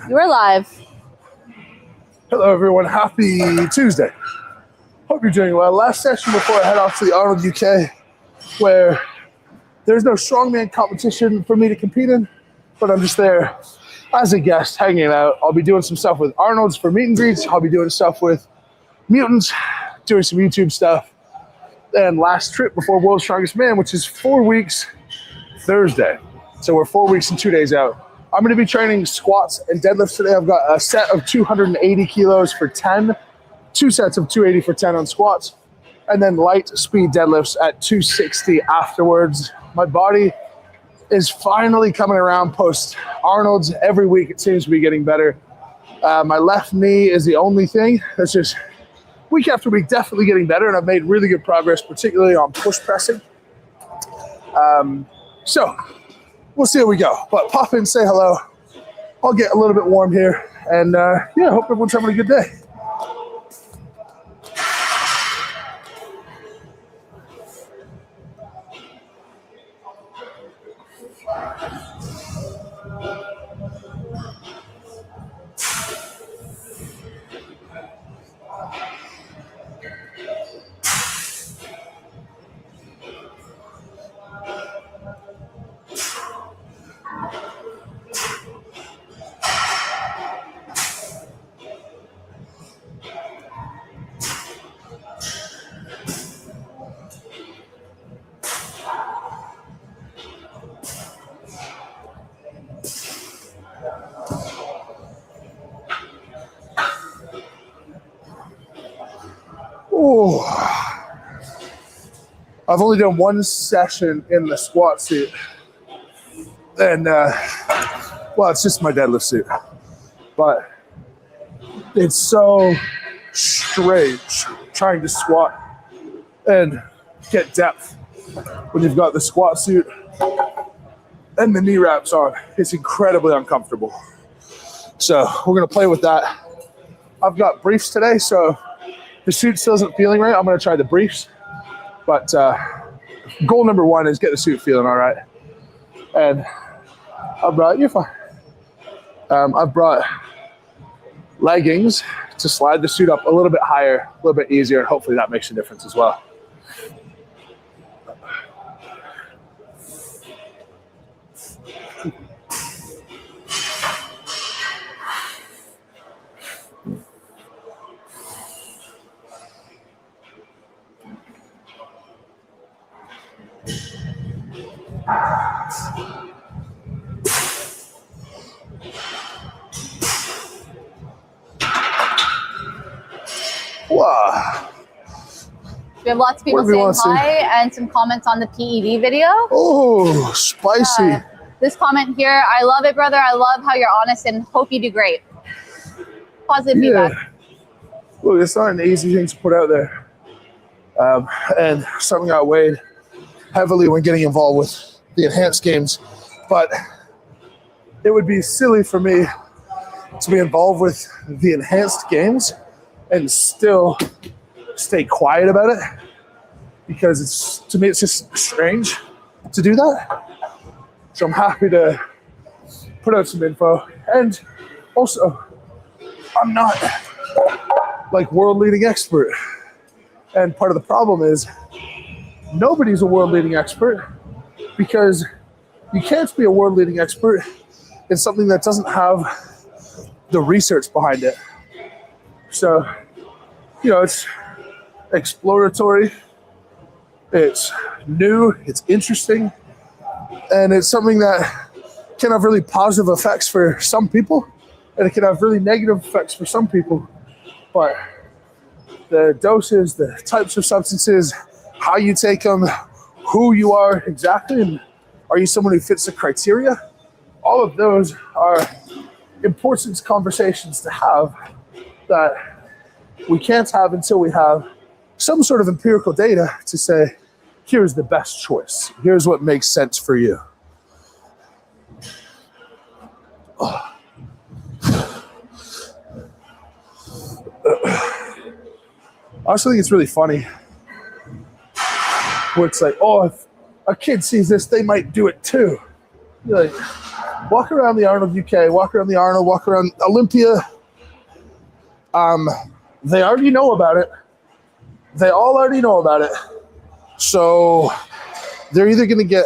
You're live. Hello, everyone. Happy Tuesday. Hope you're doing well. Last session before I head off to the Arnold UK, where there's no strongman competition for me to compete in, but I'm just there as a guest, hanging out. I'll be doing some stuff with Arnold's for meet and greets. I'll be doing stuff with Mutants, doing some YouTube stuff. And last trip before World's Strongest Man, which is 4 weeks Thursday. So we're 4 weeks and 2 days out. I'm going to be training squats and deadlifts today. I've got a set of 280 kilos for 10, 2 sets of 280 for 10 on squats, and then light speed deadlifts at 260 afterwards. My body is finally coming around post Arnold's. Every week it seems to be getting better. My left knee is the only thing that's just week after week definitely getting better, and I've made really good progress, particularly on push pressing. So we'll see how we go. But pop in, say hello. I'll get a little bit warm here, and yeah, hope everyone's having a good day. Oh, I've only done one session in the squat suit, and well, it's just my deadlift suit, but it's so strange trying to squat and get depth when you've got the squat suit and the knee wraps on. It's incredibly uncomfortable. So we're gonna play with that. I've got briefs today, so the suit still isn't feeling right. I'm going to try the briefs. But goal number one is get the suit feeling all right. And you're fine. I've brought leggings to slide the suit up a little bit higher, a little bit easier, and hopefully that makes a difference as well. Wow. We have lots of people saying hi and some comments on the PED video. Oh, spicy. This comment here, I love it, brother. I love how you're honest and hope you do great. Positive feedback. Look, it's not an easy thing to put out there. And something I weighed heavily when getting involved with the enhanced games. But it would be silly for me to be involved with the enhanced games and still stay quiet about it, because it's, to me, it's just strange to do that. So I'm happy to put out some info. And also, I'm not like world leading expert. And part of the problem is nobody's a world leading expert, because you can't be a world leading expert in something that doesn't have the research behind it. So, you know, it's exploratory, it's new, it's interesting, and it's something that can have really positive effects for some people, and it can have really negative effects for some people. But the doses, the types of substances, how you take them, who you are exactly, and are you someone who fits the criteria? All of those are important conversations to have that we can't have until we have some sort of empirical data to say, here's the best choice. Here's what makes sense for you. I also think it's really funny where it's like, oh, if a kid sees this, they might do it too. You're like, Walk around the Arnold UK, walk around the Arnold, walk around Olympia. They already know about it. They all already know about it. So they're either going to get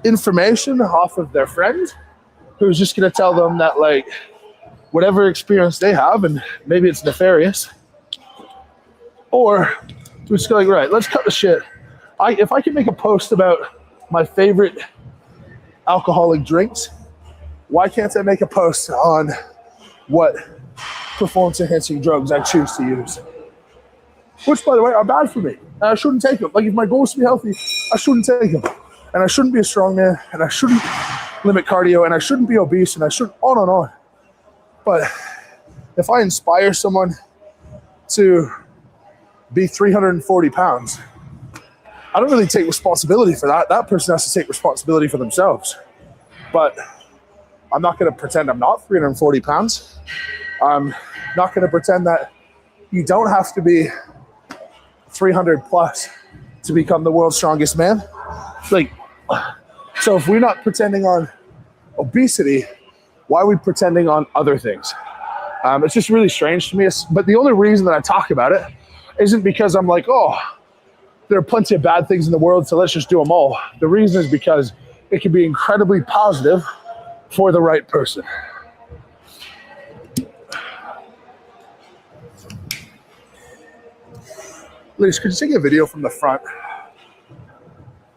information off of their friend who's just going to tell them that, like, whatever experience they have, and maybe it's nefarious, or we're just like, right, let's cut the shit. If I can make a post about my favorite alcoholic drinks, why can't I make a post on what performance enhancing drugs I choose to use? Which, by the way, are bad for me. And I shouldn't take them. Like, if my goal is to be healthy, I shouldn't take them. And I shouldn't be a strongman, and I shouldn't limit cardio, and I shouldn't be obese, and I shouldn't, on and on. But if I inspire someone to be 340 pounds, I don't really take responsibility for that. That person has to take responsibility for themselves. But I'm not going to pretend I'm not 340 pounds. I'm not going to pretend that you don't have to be 300 plus to become the world's strongest man. Like, so if we're not pretending on obesity, why are we pretending on other things? It's just really strange to me. But the only reason that I talk about it isn't because I'm like, oh, there are plenty of bad things in the world, so let's just do them all. The reason is because it can be incredibly positive for the right person. Liz, could you take a video from the front?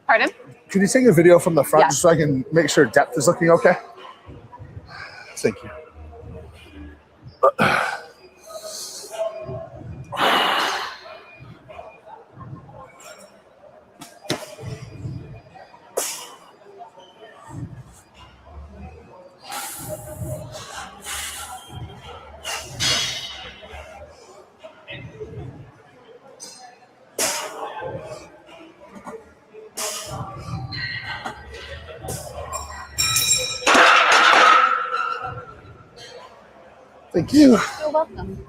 Pardon? Could you take a video from the front Yeah. just so I can make sure depth is looking okay? Thank you. Thank you. You're welcome.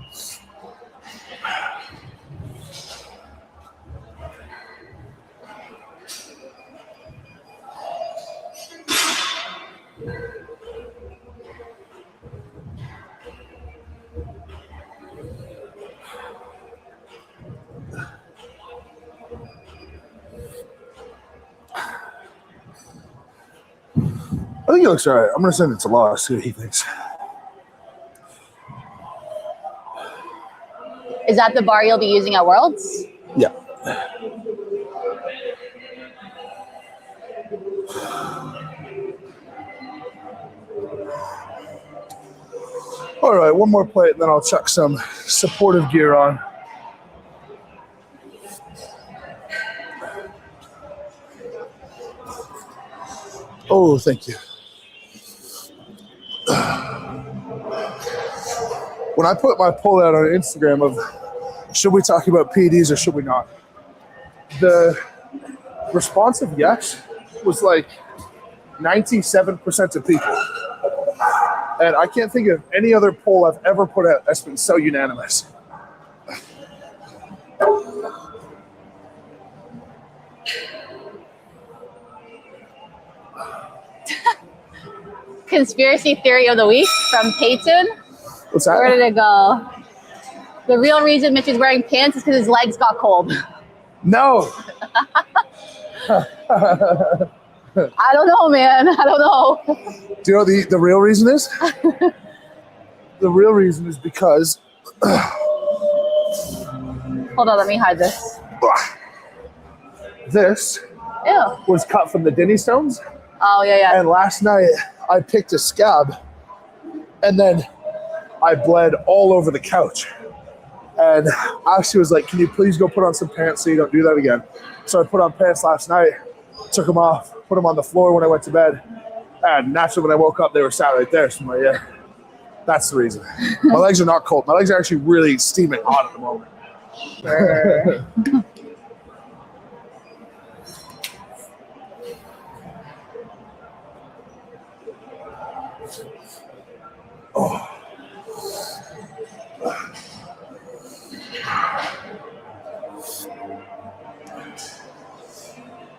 I think it looks all right. I'm going to send it to Law, see what he thinks. Is that the bar you'll be using at Worlds? Yeah. All right, one more plate, and then I'll chuck some supportive gear on. Oh, thank you. When I put my poll out on Instagram of should we talk about PEDs or should we not, the response of yes was like 97% of people. And I can't think of any other poll I've ever put out that's been so unanimous. Conspiracy theory of the week from Peyton. What's that? Where did it go? The real reason Mitch is wearing pants is because his legs got cold. No. I don't know, man. I don't know. Do you know what the real reason is? The real reason is because Hold on, let me hide this. this Ew. was cut from the Denny Stones. Oh, yeah, yeah. And last night I picked a scab and then I bled all over the couch. And Ashley was like, can you please go put on some pants so you don't do that again? So I put on pants last night, took them off, put them on the floor when I went to bed. And naturally when I woke up, they were sat right there. So I'm like, yeah, that's the reason. My legs are not cold. My legs are actually really steaming hot at the moment. Oh.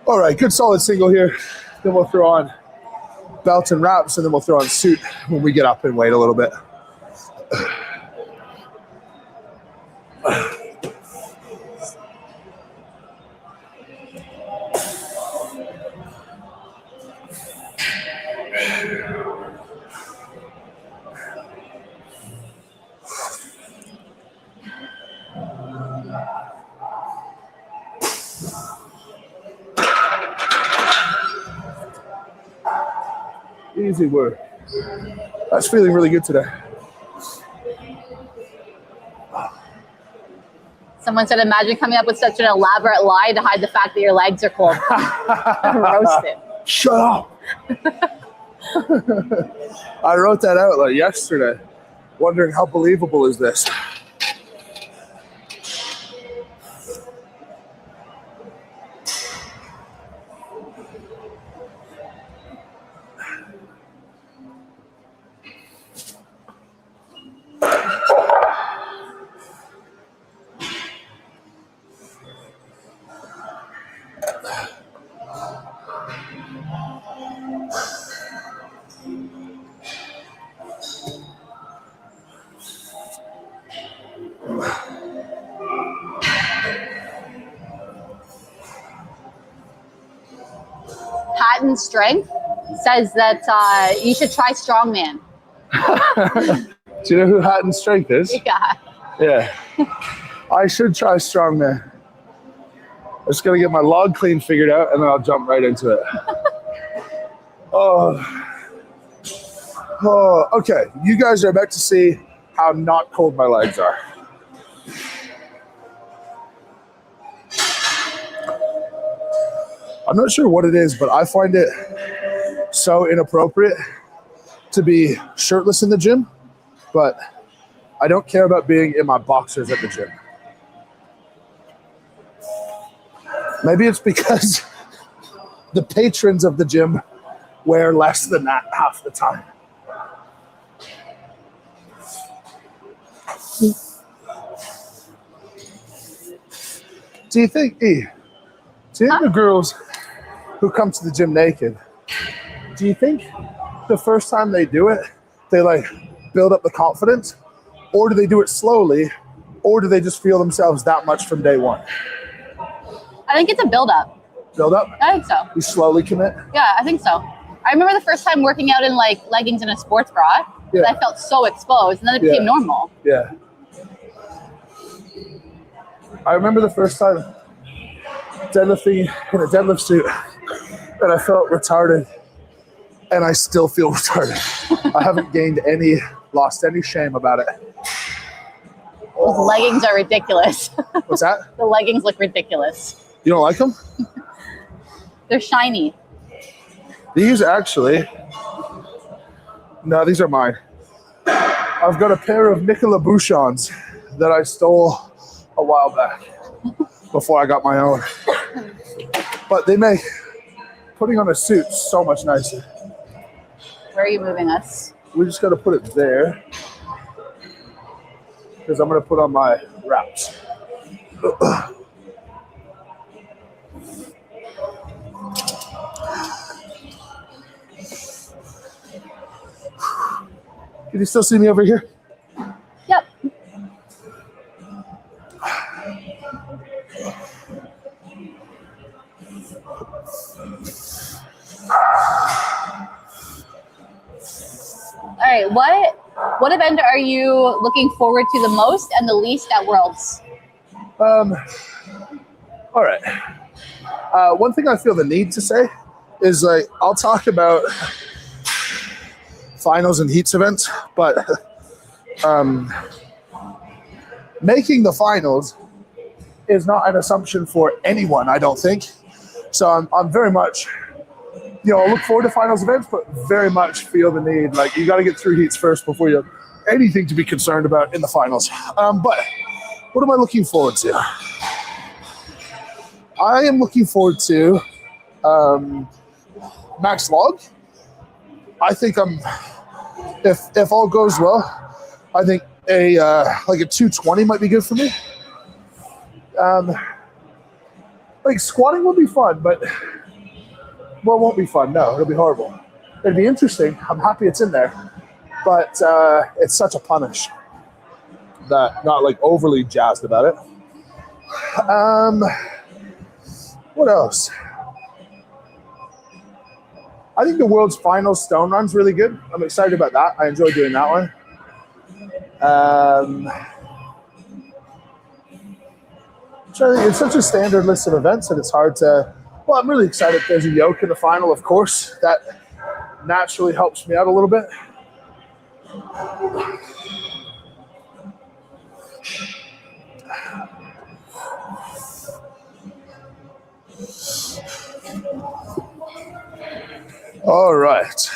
All right, good solid single here. Then we'll throw on belt and wraps, and then we'll throw on suit when we get up and wait a little bit. Easy work. That's feeling really good today. Someone said, imagine coming up with such an elaborate lie to hide the fact that your legs are cold. Roasted. Shut up. I wrote that out like yesterday, wondering how believable is this. Patent Strength says that you should try strongman. Do you know who Hatton Strength is? Yeah. Yeah. I should try strongman. I'm just gonna get my log clean figured out, and then I'll jump right into it. Oh, okay. You guys are about to see how not cold my legs are. I'm not sure what it is, but I find it so inappropriate to be shirtless in the gym, but I don't care about being in my boxers at the gym. Maybe it's because the patrons of the gym wear less than that half the time. Do you think the girls who come to the gym naked, do you think the first time they do it, they like build up the confidence, or do they do it slowly, or do they just feel themselves that much from day one? I think it's a build-up. Build up? I think so. You slowly commit? Yeah, I think so. I remember the first time working out in like leggings and a sports bra, Yeah. I felt so exposed, and then it became normal. Yeah. I remember the first time deadlifting in a deadlift suit, and I felt retarded, and I still feel retarded. I haven't lost any shame about it. Those leggings are ridiculous. What's that? The leggings look ridiculous. You don't like them? They're shiny. These actually, no, these are mine. I've got a pair of Nicola Bouchons that I stole a while back before I got my own. But they make putting on a suit so much nicer. Where are you moving us? We just got to put it there because I'm going to put on my wraps. Can you still see me over here? Yep. All right, what event are you looking forward to the most and the least at Worlds? All right. One thing I feel the need to say is like I'll talk about finals and heats events, but making the finals is not an assumption for anyone, I don't think. So I'm very much, I look forward to finals events, but very much feel the need. Like you got to get through heats first before you have anything to be concerned about in the finals. But what am I looking forward to? I am looking forward to max log. I think if all goes well, I think a 220 might be good for me. Like squatting will be fun, but it won't be fun. No, it'll be horrible. It'd be interesting. I'm happy it's in there, but it's such a punish that not like overly jazzed about it. What else? I think the world's final stone run's really good. I'm excited about that. I enjoy doing that one. It's such a standard list of events that it's hard to. Well, I'm really excited. There's a yoke in the final, of course. That naturally helps me out a little bit. All right.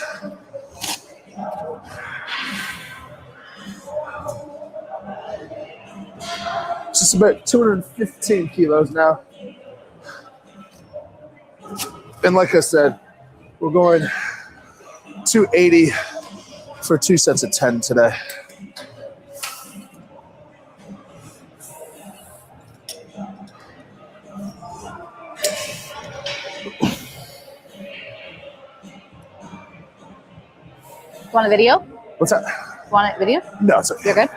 It's just about 215 kilos now. And like I said, we're going 280 for 2 sets of 10 today. Want a video? What's that? Want a video? No, it's okay. You're good?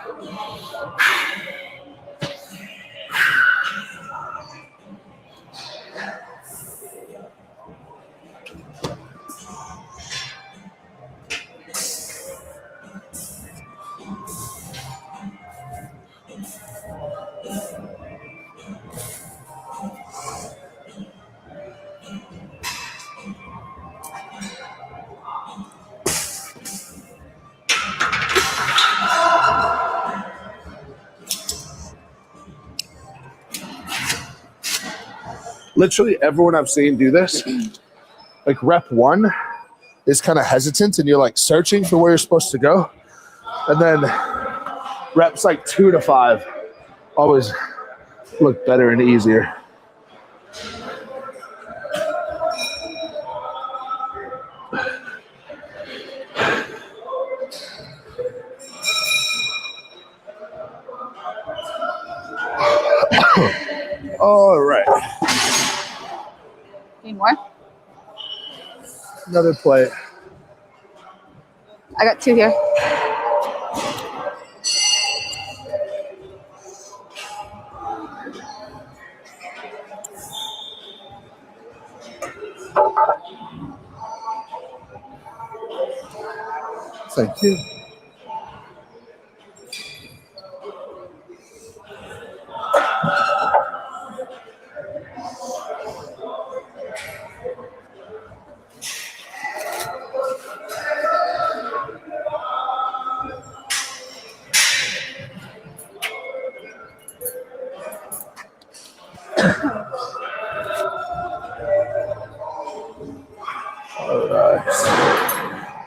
Literally everyone I've seen do this, like rep 1 is kind of hesitant and you're like searching for where you're supposed to go. And then reps like 2 to 5 always look better and easier. All right. Need more? Another plate. I got 2 here. Thank you.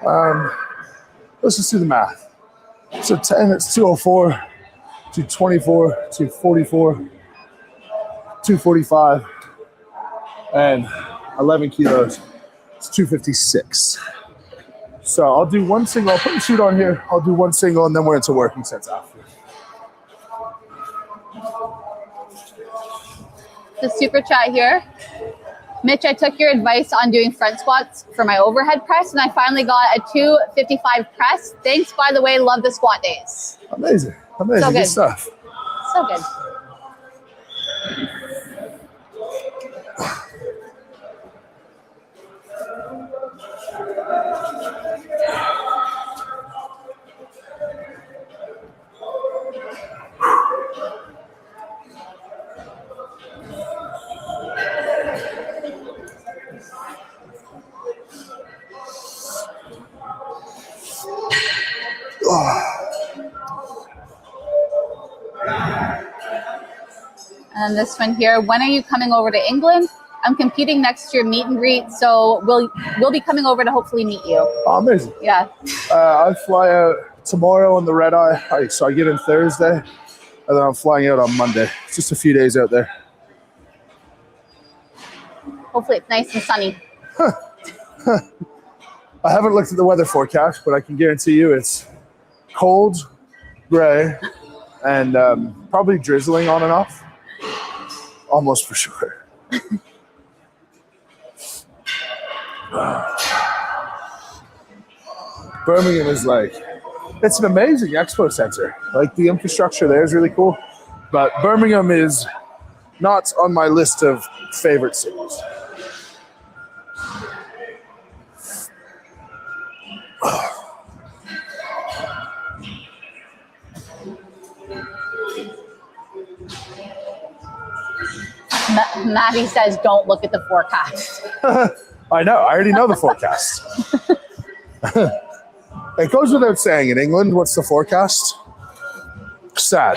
All right. Let's just do the math. So 10, it's 204, 224, 244, 245, and 11 kilos. It's 256. So I'll do one single. I'll put the shoot on here. I'll do one single, and then we're into working sets after. The super chat here. Mitch, I took your advice on doing front squats for my overhead press, and I finally got a 255 press. Thanks, by the way. Love the squat days. Amazing. Amazing. So good stuff. So good. And this one here, when are you coming over to England? I'm competing next to your meet and greet, so we'll be coming over to hopefully meet you. Oh, amazing. Yeah. I fly out tomorrow on the red eye. So I get in Thursday, and then I'm flying out on Monday. It's just a few days out there. Hopefully it's nice and sunny. I haven't looked at the weather forecast, but I can guarantee you it's cold, gray, and probably drizzling on and off. Almost for sure. Birmingham is like, it's an amazing expo center. Like the infrastructure there is really cool, but Birmingham is not on my list of favorite cities. Maddie says, don't look at the forecast. I know. I already know the forecast. It goes without saying in England, what's the forecast? Sad.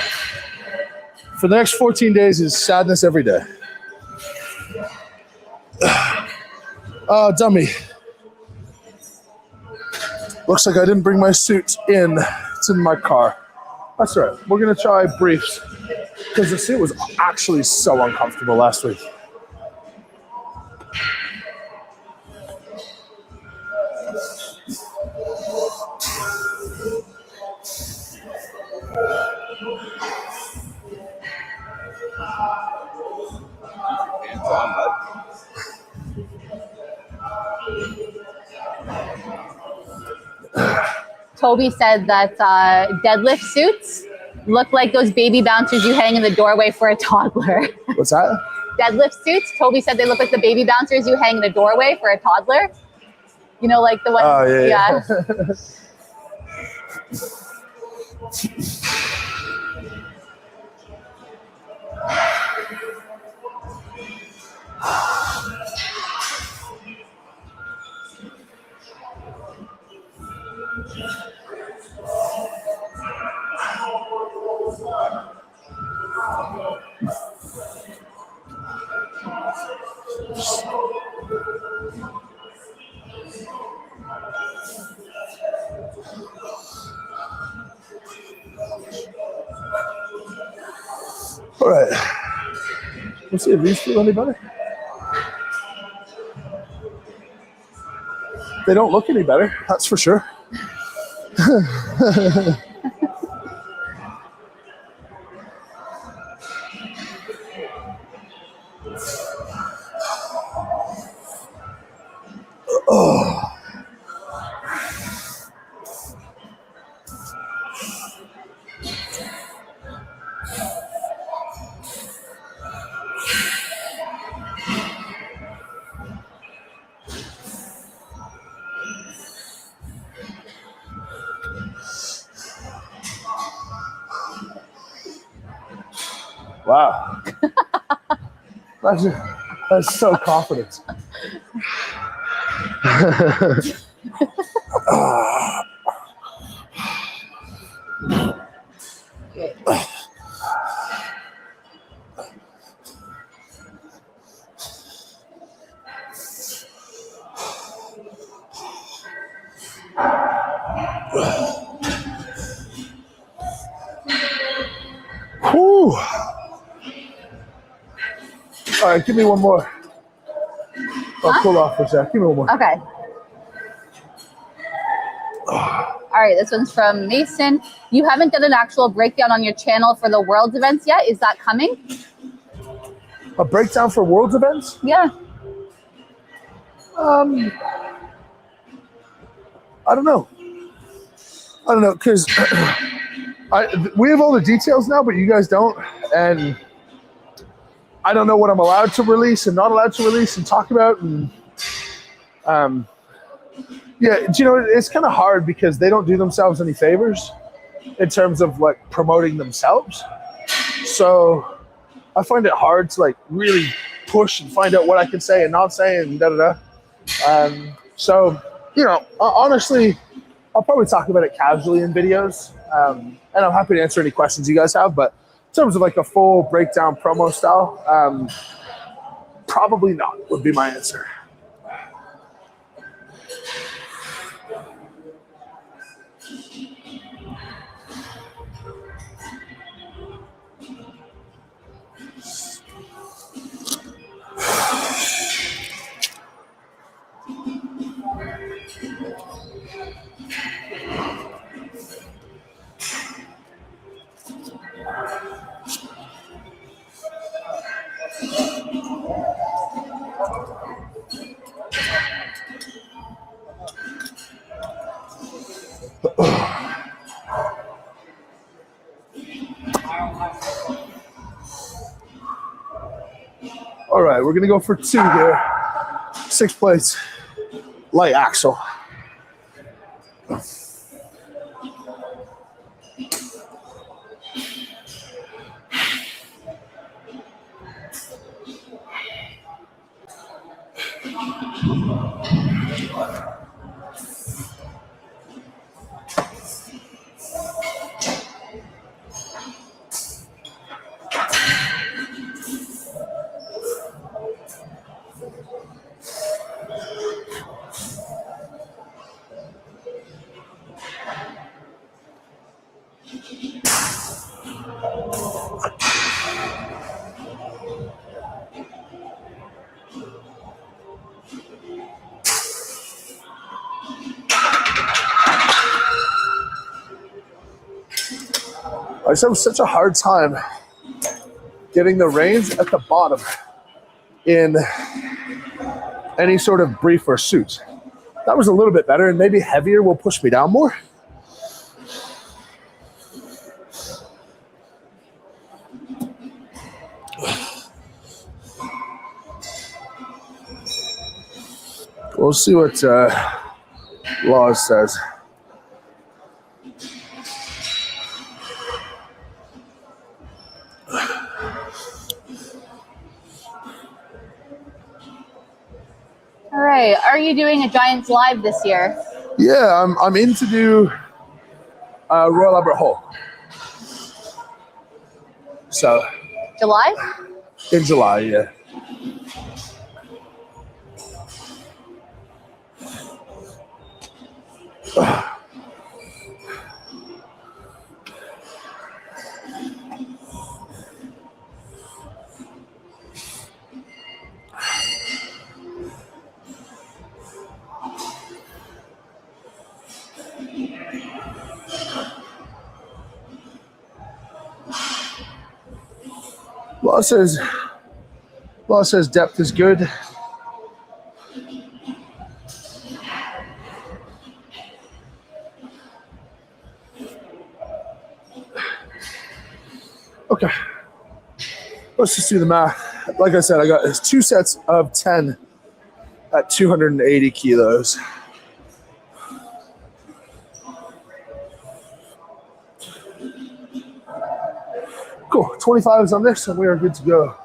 For the next 14 days is sadness every day. Oh, dummy. Looks like I didn't bring my suit in. It's in my car. That's all right. We're going to try briefs because the suit was actually so uncomfortable last week. Toby said that deadlift suits look like those baby bouncers you hang in the doorway for a toddler. What's that? Deadlift suits, Toby said they look like the baby bouncers you hang in a doorway for a toddler. You know, like the one. Oh, yeah. All right. Let's see if these feel any better. They don't look any better, that's for sure. Oh. Wow. That's so confident. Whew. All right, give me one more. I'll cool off for a sec. Give me one more. Okay. All right, this one's from Mason. You haven't done an actual breakdown on your channel for the Worlds events yet. Is that coming? A breakdown for Worlds events? Yeah. I don't know. Because we have all the details now, but you guys don't. And I don't know what I'm allowed to release and not allowed to release and talk about. And yeah, you know, it's kind of hard because they don't do themselves any favors in terms of like promoting themselves. So I find it hard to like really push and find out what I can say and not say and da-da-da. So, you know, honestly, I'll probably talk about it casually in videos. And I'm happy to answer any questions you guys have. But in terms of like a full breakdown promo style, probably not would be my answer. All right, we're gonna go for 2 here. 6 plates, light axle. I just have such a hard time getting the reins at the bottom in any sort of brief or suit. That was a little bit better, and maybe heavier will push me down more. We'll see what Laws says. All right. Are you doing a Giants live this year? Yeah, I'm in to do Royal Albert Hall. So July? in July, yeah. Law says depth is good. Okay. Let's just do the math. Like I said, I got 2 sets of 10 at 280 kilos. Cool. 25s on this, and we are good to go.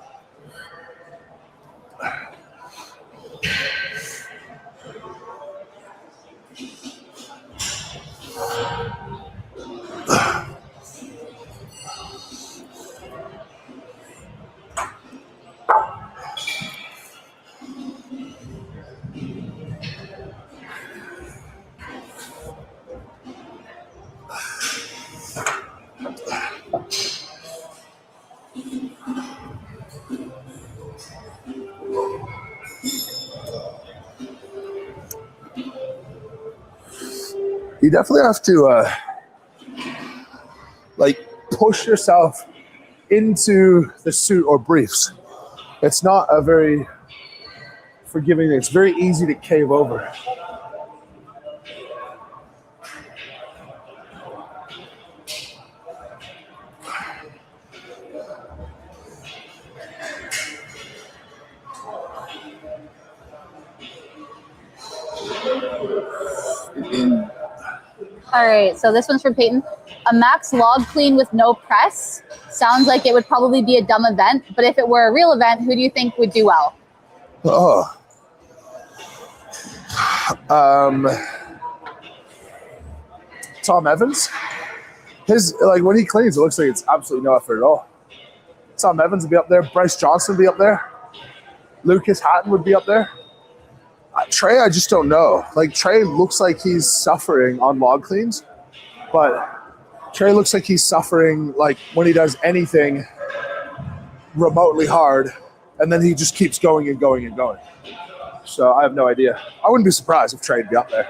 You definitely have to push yourself into the suit or briefs. It's not a very forgiving thing. It's very easy to cave over. All right, so this one's from Peyton. A max log clean with no press sounds like it would probably be a dumb event, but if it were a real event, who do you think would do well? Oh. Tom Evans. His, when he cleans, it looks like it's absolutely no effort at all. Tom Evans would be up there. Bryce Johnson would be up there. Lucas Hatton would be up there. Trey, I just don't know. Trey looks like he's suffering on log cleans, but Trey looks like he's suffering when he does anything remotely hard, and then he just keeps going and going and going. So I have no idea. I wouldn't be surprised if Trey'd be up there.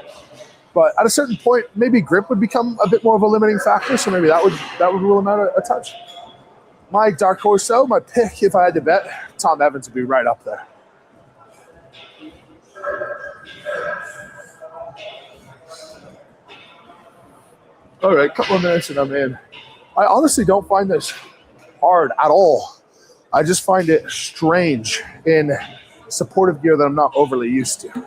But at a certain point, maybe grip would become a bit more of a limiting factor, so maybe that would rule him out a touch. My dark horse, though, my pick, if I had to bet, Tom Evans would be right up there. All right, couple of minutes and I'm in. I honestly don't find this hard at all. I just find it strange in supportive gear that I'm not overly used to.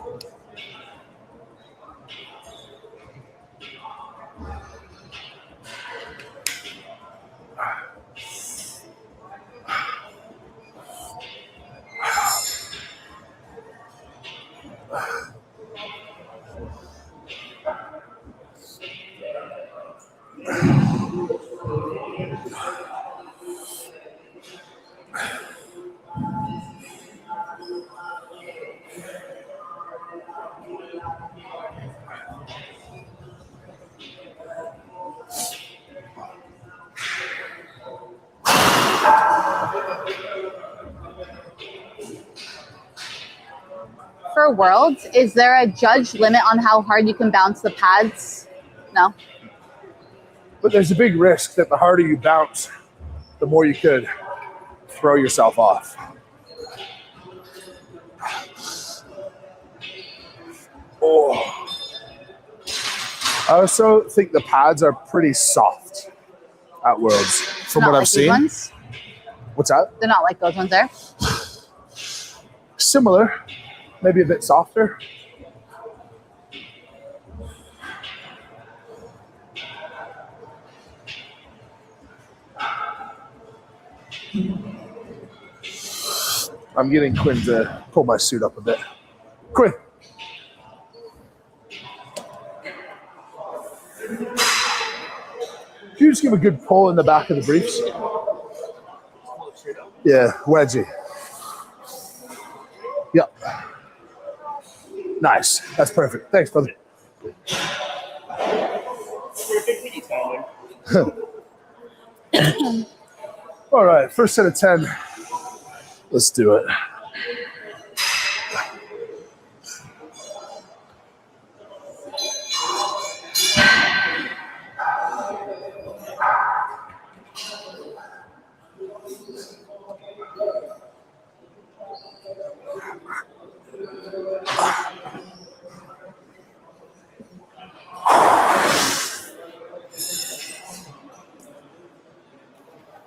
For Worlds, is there a judge limit on how hard you can bounce the pads? No? But there's a big risk that the harder you bounce, the more you could throw yourself off. Oh. I also think the pads are pretty soft at Worlds, from Not what like I've these seen. ones? What's that? They're not like those ones there. Similar, maybe a bit softer. I'm getting Quinn to pull my suit up a bit. Quinn. Can you just give a good pull in the back of the briefs? Yeah, wedgie. Yep. Nice. That's perfect. Thanks, brother. All right, first set of 10. Let's do it.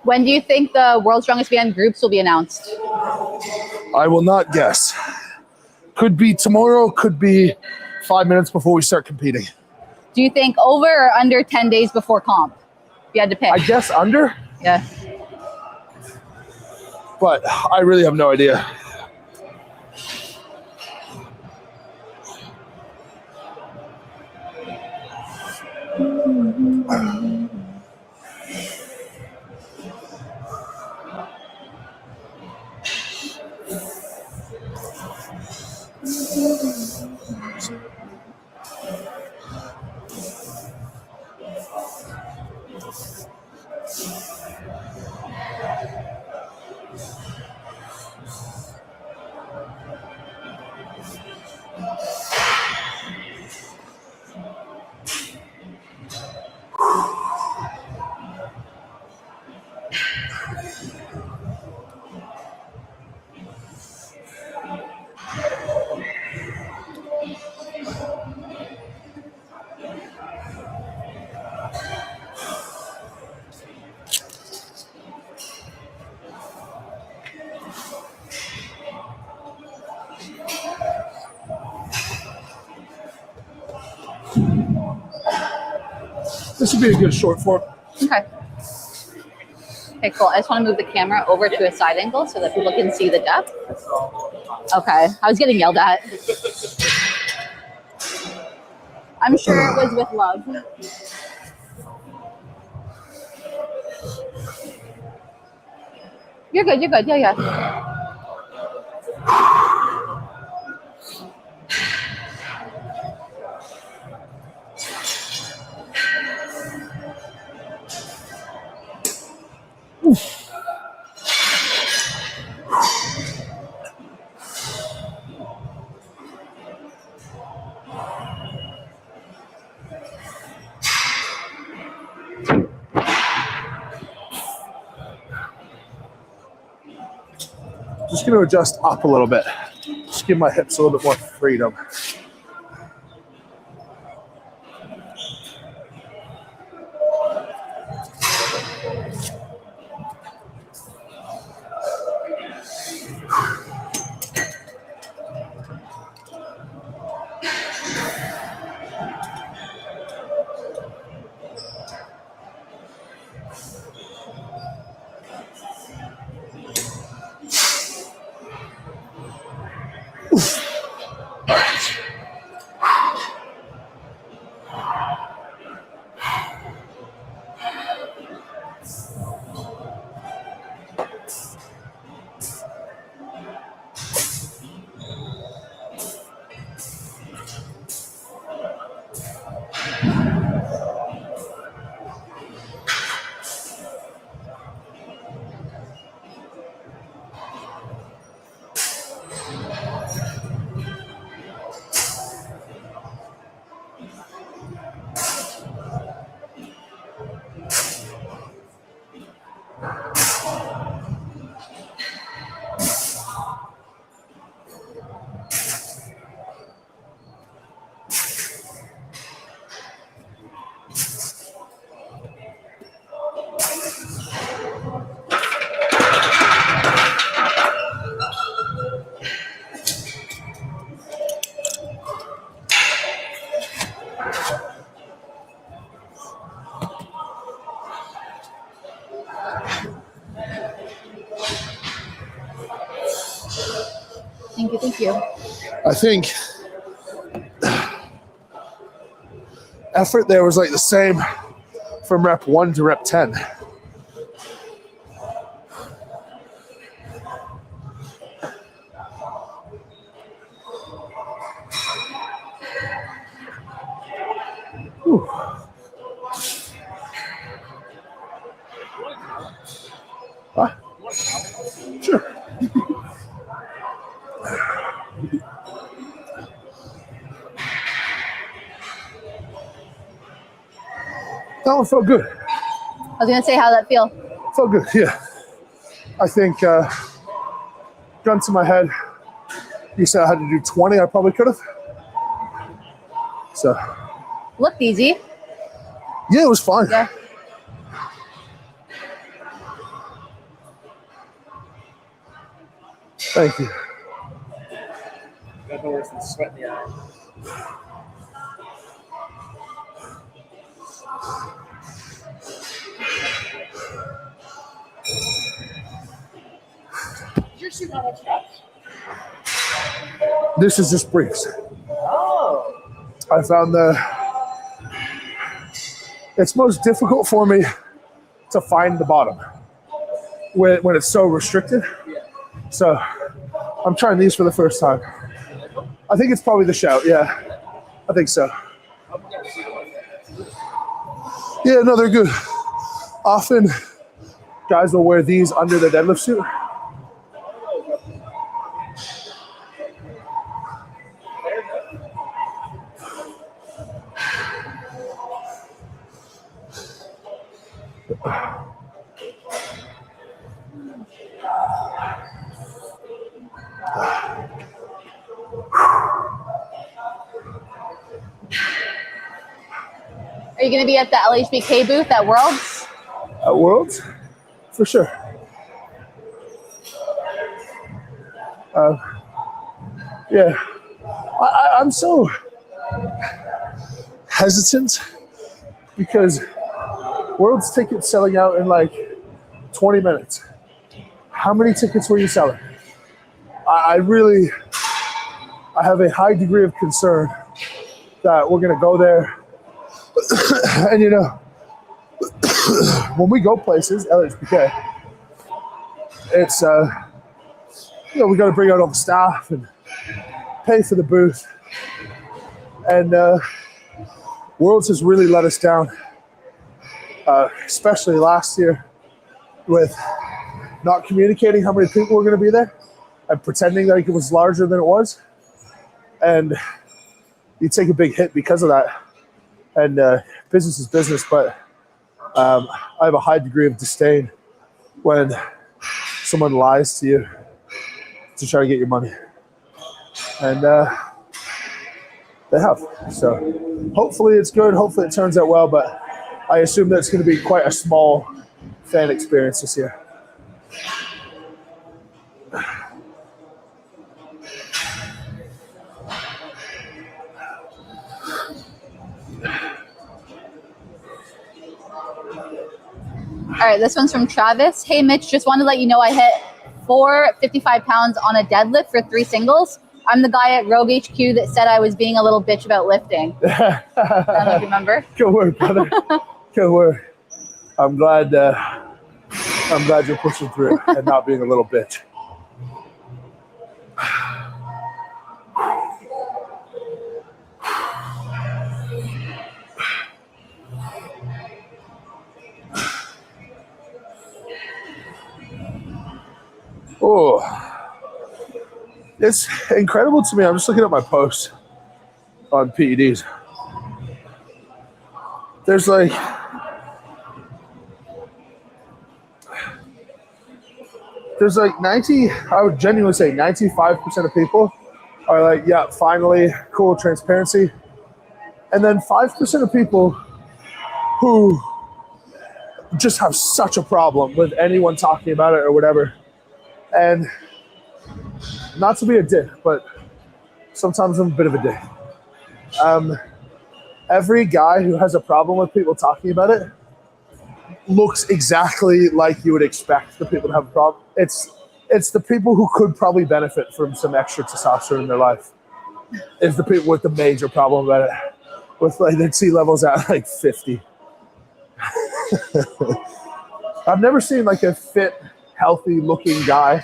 When do you think the World's Strongest Man groups will be announced? I will not guess. Could be tomorrow, could be 5 minutes before we start competing. Do you think over or under 10 days before comp? If you had to pick. I guess under, Yeah. but I really have no idea. This would be a good short form. Okay. Okay, cool. I just want to move the camera over to a side angle so that people can see the depth. Okay. I was getting yelled at. I'm sure it was with love. You're good. You're good. Yeah, yeah. Just going to adjust up a little bit. Just give my hips a little bit more freedom. Thank you, thank you. I think effort there was like the same from rep 1 to rep 10. Whew. Huh? Sure. That one felt good. I was gonna say, how'd that feel? Felt good, yeah. I think gun to my head, you said I had to do 20, I probably could have. So. Looked easy. Yeah, it was fun. Yeah. Thank you. Got no worse than sweat in the eye. Did you shoot how much reps? This is just briefs. Oh. I found it's most difficult for me to find the bottom when it's so restricted. Yeah. So I'm trying these for the first time. I think it's probably the shout. Yeah, I think so. Yeah, no, they're good. Often guys will wear these under their deadlift suit. Are you gonna be at the LHBK booth at Worlds? At Worlds? For sure. Yeah. I'm so hesitant because Worlds tickets selling out in like 20 minutes. How many tickets were you selling? I have a high degree of concern that we're gonna go there and you know, when we go places, LHBK, it's you know, we got to bring out all the staff and pay for the booth, and Worlds has really let us down, especially last year with not communicating how many people were going to be there and pretending like it was larger than it was, and you take a big hit because of that. And business is business, but I have a high degree of disdain when someone lies to you to try to get your money. And they have. So hopefully it's good. Hopefully it turns out well, but I assume that it's going to be quite a small fan experience this year. All right, this one's from Travis. Hey, Mitch, just wanted to let you know I hit 455 pounds on a deadlift for 3 singles. I'm the guy at Rogue HQ that said I was being a little bitch about lifting. I don't know if you remember. Good work, brother. Good work. I'm glad you're pushing through and not being a little bitch. Oh, it's incredible to me. I'm just looking at my posts on PEDs. There's like there's like I would genuinely say 95% of people are like, yeah, finally, cool, transparency. And then 5% of people who just have such a problem with anyone talking about it or whatever. And not to be a dick, but sometimes I'm a bit of a dick. Every guy who has a problem with people talking about it looks exactly like you would expect the people to have a problem. It's the people who could probably benefit from some extra testosterone in their life. It's the people with the major problem about it, with like their T levels at like 50. I've never seen like a fit, healthy looking guy.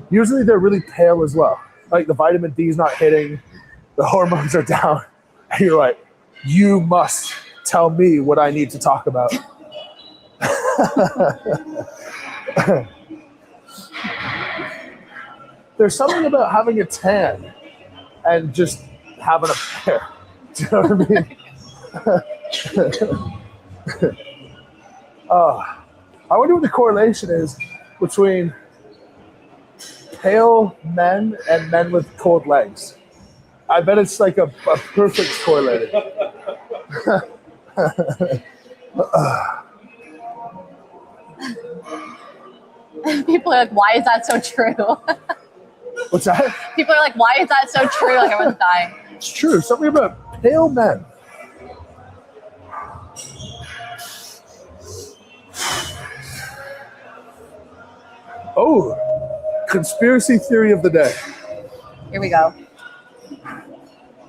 Usually they're really pale as well. Like the vitamin D is not hitting, the hormones are down, and you're like, you must tell me what I need to talk about. There's something about having a tan and just having a pair. Do you know what I mean? I wonder what the correlation is between pale men and men with cold legs. I bet it's like a perfect correlated. People are like, why is that so true? What's that? People are like, why is that so true? Like everyone's dying. It's true. Something about pale men. Oh, conspiracy theory of the day. Here we go.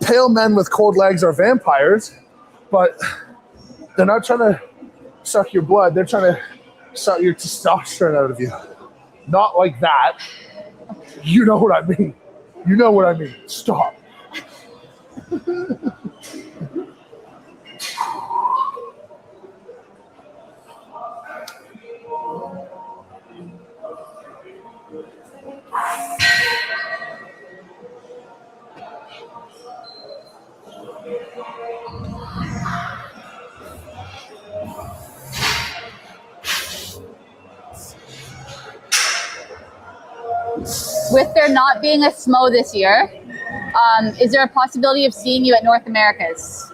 Pale men with cold legs are vampires, but they're not trying to suck your blood. They're trying to suck your testosterone out of you. Not like that. You know what I mean. You know what I mean. Stop. With there not being a SMO this year, is there a possibility of seeing you at North America's?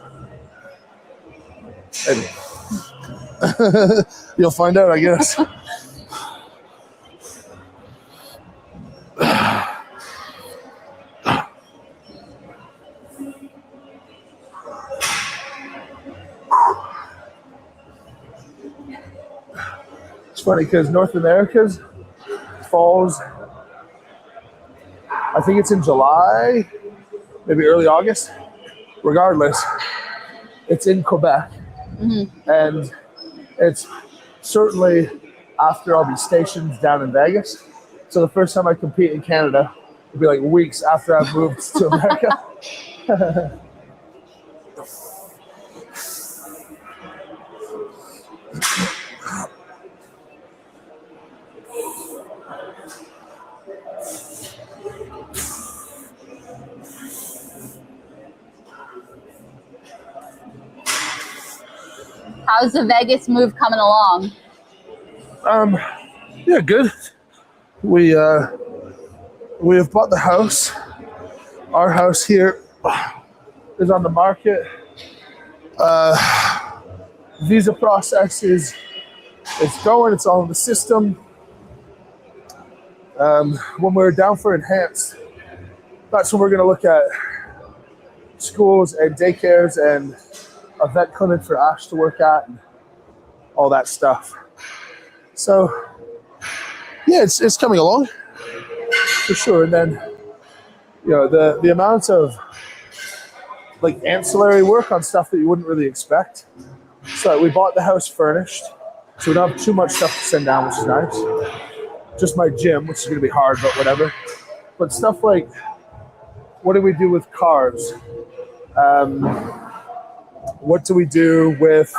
Maybe. You'll find out, I guess. It's funny because North America's falls, I think it's in July, maybe early August. Regardless, it's in Quebec. Mm-hmm. And it's certainly after I'll be stationed down in Vegas. So the first time I compete in Canada will be like weeks after I've moved to America. How's the Vegas move coming along? Yeah, good. We have bought the house. Our house here is on the market. Visa process is going. It's all in the system. When we're down for enhanced, that's when we're going to look at schools and daycares and a vet clinic for Ash to work at and all that stuff. So yeah, it's coming along for sure. And then, you know, the amount of like ancillary work on stuff that you wouldn't really expect. So we bought the house furnished, so we don't have too much stuff to send down, which is nice. Just my gym, which is going to be hard, but whatever. But stuff like, what do we do with cars? What do we do with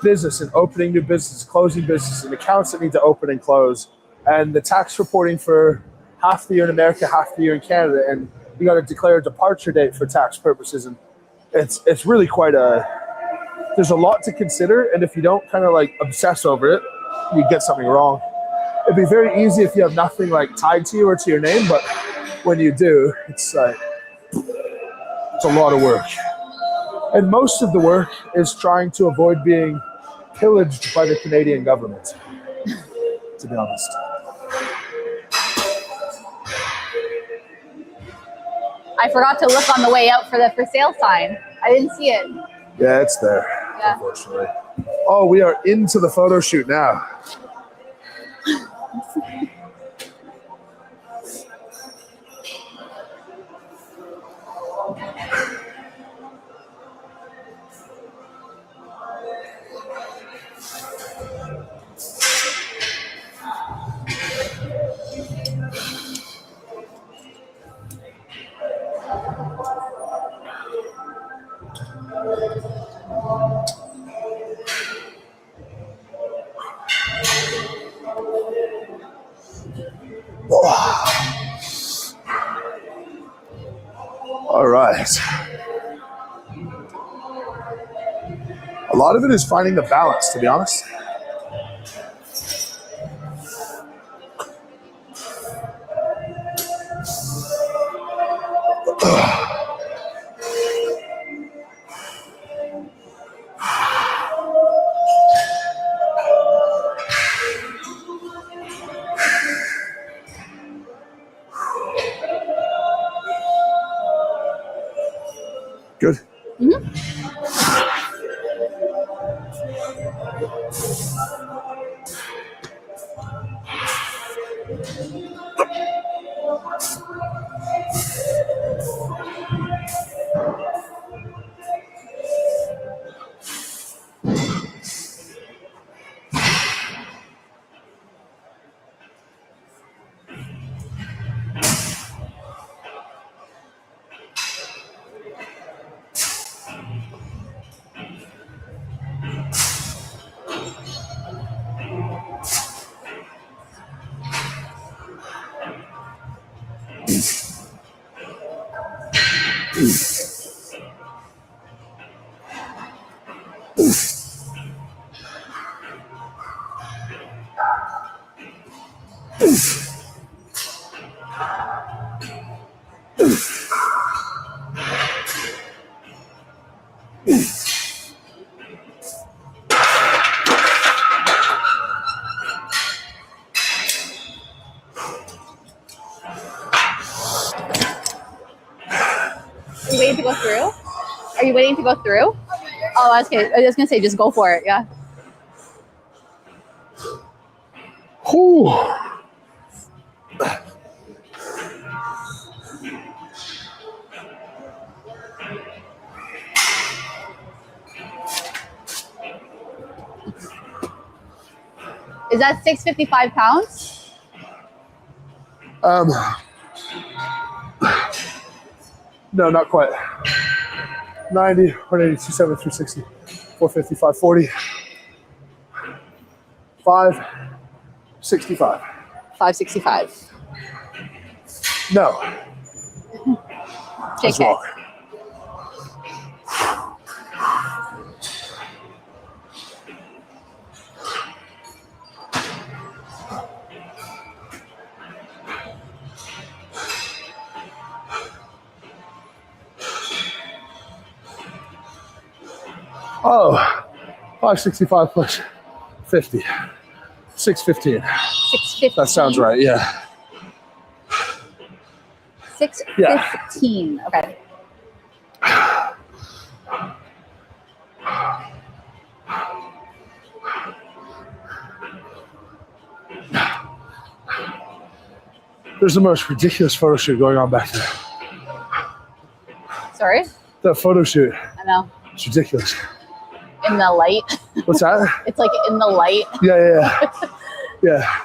business and opening new business, closing business, and accounts that need to open and close, and the tax reporting for half the year in America, half the year in Canada, and you got to declare a departure date for tax purposes, and it's really quite there's a lot to consider, and if you don't kind of like obsess over it, you get something wrong. it'd be very easy if you have nothing like tied to you or to your name, but when you do, it's like, it's a lot of work. And most of the work is trying to avoid being pillaged by the Canadian government, to be honest. I forgot to look on the way out for the for sale sign. I didn't see it. Yeah, it's there, Yeah. unfortunately. Oh, we are into the photo shoot now. All right. A lot of it is finding the balance, to be honest. Good. Are you waiting to go through? Are you waiting to go through? Oh, I was gonna say just go for it. Yeah. Whew. Is that 655 pounds? No, not quite. 90, 180, 270, 360, 450, 540, 565. 565. No. Let's JK. walk. Oh, 565 plus 50. 615. 615. That sounds right, yeah. 615. Yeah. Okay. There's the most ridiculous photo shoot going on back there. Sorry? That photo shoot. I know. It's ridiculous. In the light. What's that? It's like in the light. Yeah. Yeah.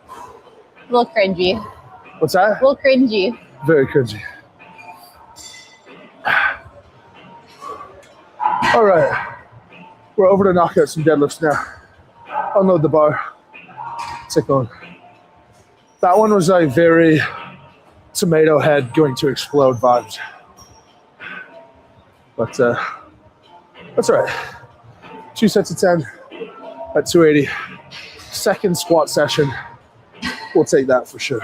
A little cringy. What's that? A little cringy. Very cringy. All right. We're over to knock out some deadlifts now. Unload the bar. Take on. That one was a very tomato head going to explode vibes. But that's all right. 2 sets of 10 at 280. second squat session, we'll take that for sure.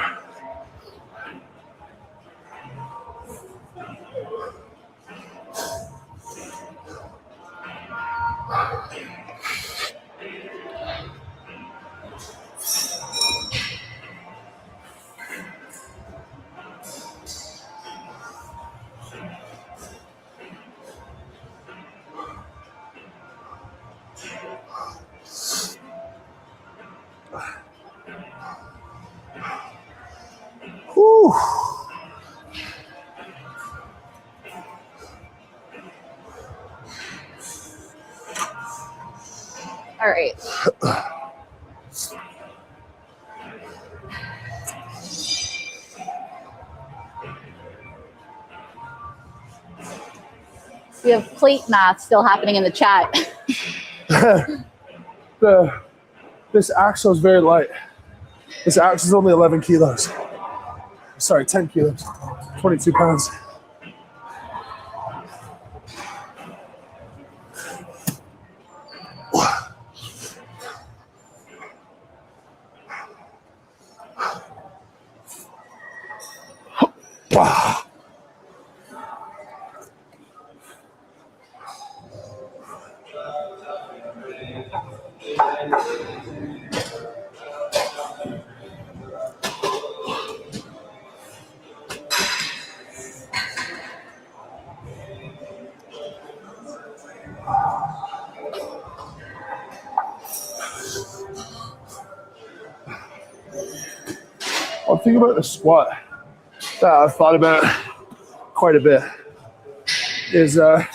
Whew. All right. We have plate math still happening in the chat. This axle is very light. This axle is only 11 kilos. Sorry, 10 kilos, 22 pounds. Wow. One thing about the squat that I've thought about quite a bit is it's not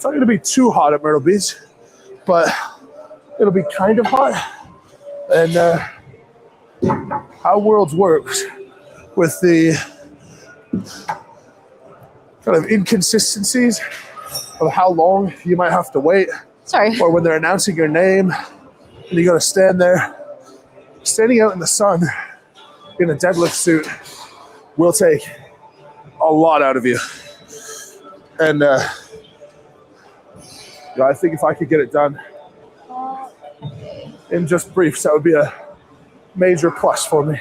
going to be too hot at Myrtle Beach, but it'll be kind of hot. And how Worlds works with the kind of inconsistencies of how long you might have to wait. Sorry. Or when they're announcing your name and you got to stand there. Standing out in the sun in a deadlift suit will take a lot out of you. And I think if I could get it done in just briefs, that would be a major plus for me.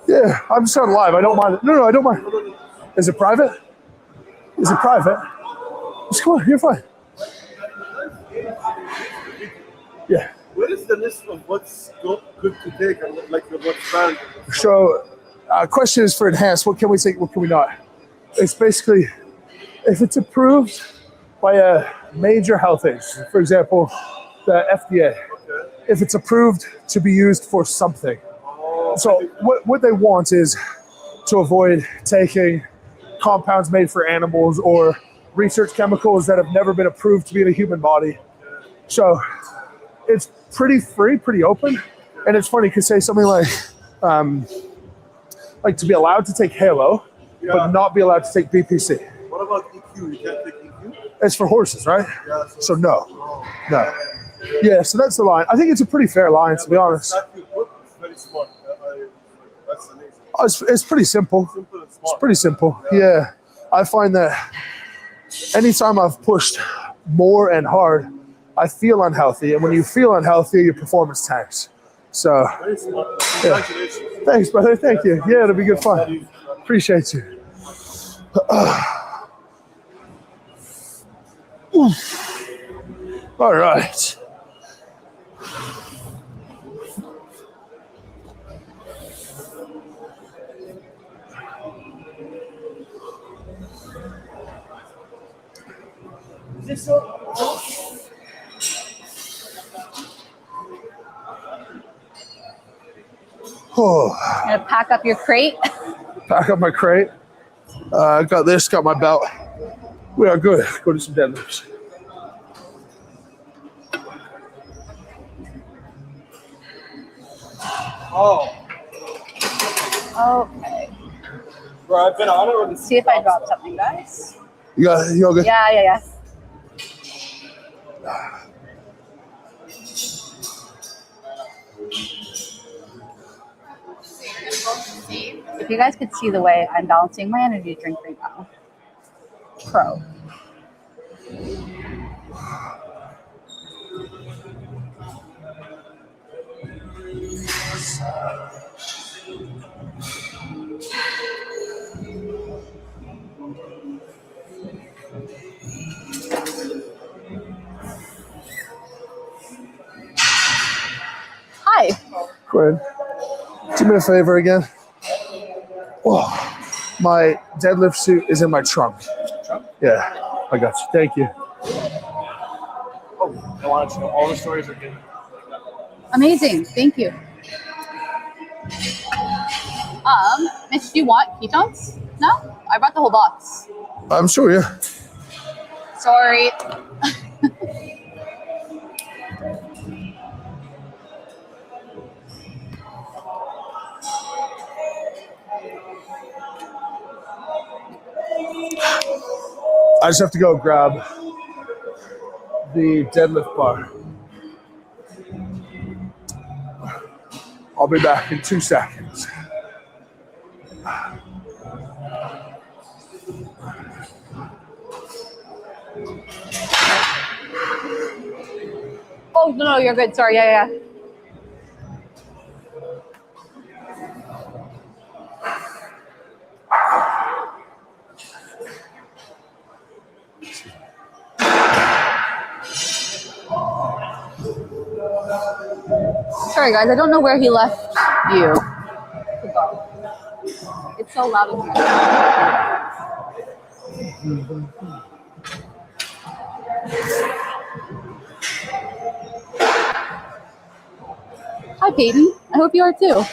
Yeah, I'm just on live. I don't mind it. No, I don't mind. Is it private? Is it private? Just come on, you're fine. Yeah. What is the list of what's good to take and like what's banned? So, question is for enhanced. What can we take? What can we not? It's basically if it's approved by a major health agency, for example, the FDA. Okay. If it's approved to be used for something. So what they want is to avoid taking compounds made for animals or research chemicals that have never been approved to be in a human body. So it's pretty free, pretty open. And it's funny because say something like to be allowed to take Halo, but not be allowed to take BPC. What about EQ? You can't take EQ? It's for horses, right? Yeah. So no. Yeah, so that's the line. I think it's a pretty fair line, to be honest. It's very smart. That's amazing. It's pretty simple. Simple and smart. It's pretty simple. Yeah. I find that anytime I've pushed more and hard, I feel unhealthy. And when you feel unhealthy, your performance tanks. So, Very smart. yeah. Congratulations. Thanks, brother. Thank you. Yeah, it'll be good fun. Appreciate you. All right. Oh, I'm gonna pack up your crate. pack up my crate. Got this, got my belt. We are good. Go do some deadlifts. Oh, Okay. bro, I've been on it with the See if I drop something, guys. You all good? Yeah. If you guys could see the way I'm balancing my energy drink right now. Pro. Hi. Quinn, do me a favor again. Oh, my deadlift suit is in my trunk. Yeah, I got you. Thank you. Oh, I wanted to know all the stories are good. Amazing. Thank you. Mitch, do you want ketones? No? I brought the whole box. I'm sure, yeah. Sorry. I just have to go grab the deadlift bar. I'll be back in 2 seconds. Oh, no, you're good. Sorry. Yeah. Sorry, guys. I don't know where he left you to go. It's so loud in here. Hi, Peyton. I hope you are too.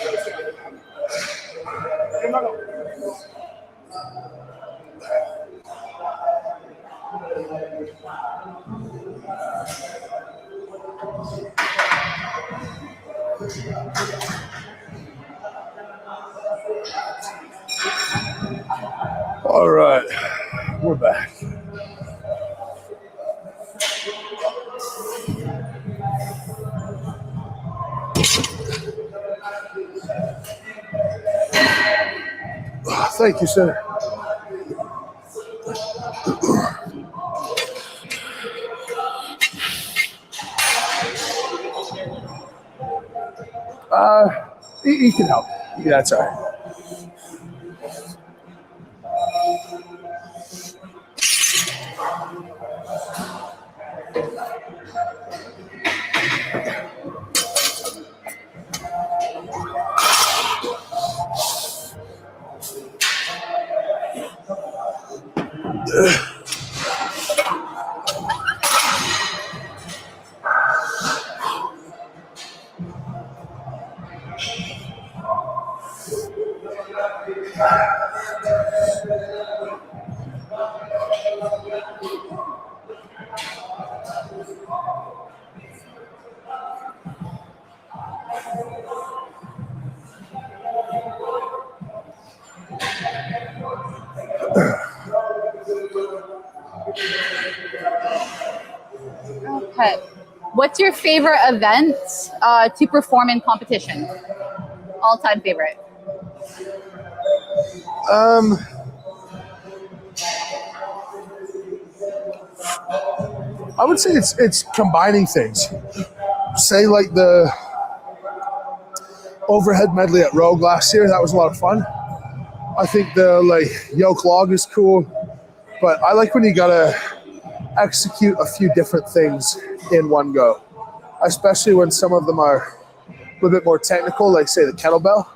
All right, we're back. Thank you, sir. He can help. Yeah, that's all right. Okay. What's your favorite event to perform in competition? All-time favorite. I would say it's combining things. Say like the overhead medley at Rogue last year. That was a lot of fun. I think the yoke log is cool, but I like when you gotta execute a few different things in one go, especially when some of them are a little bit more technical, like say the kettlebell.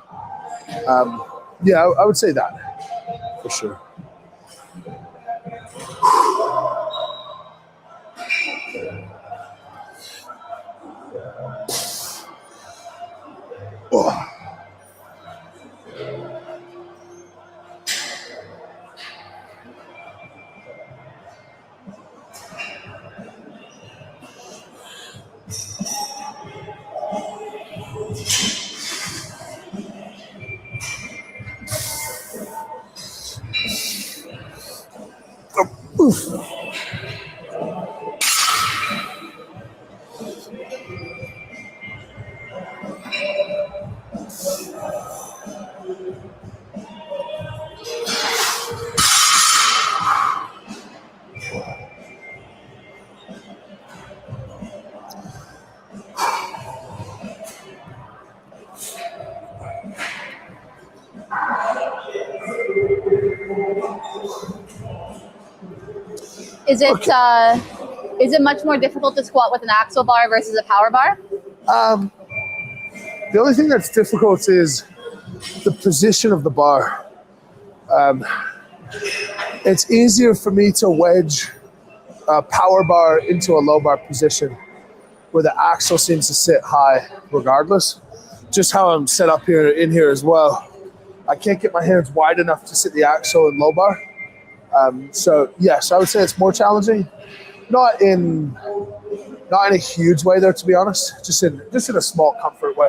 Yeah, I would say that for sure. Oh. Is it much more difficult to squat with an axle bar versus a power bar? The only thing that's difficult is the position of the bar. It's easier for me to wedge a power bar into a low bar position where the axle seems to sit high regardless. Just how I'm set up here in here as well. I can't get my hands wide enough to sit the axle in low bar. So yes, I would say it's more challenging. Not in a huge way though, to be honest. Just in a small comfort way.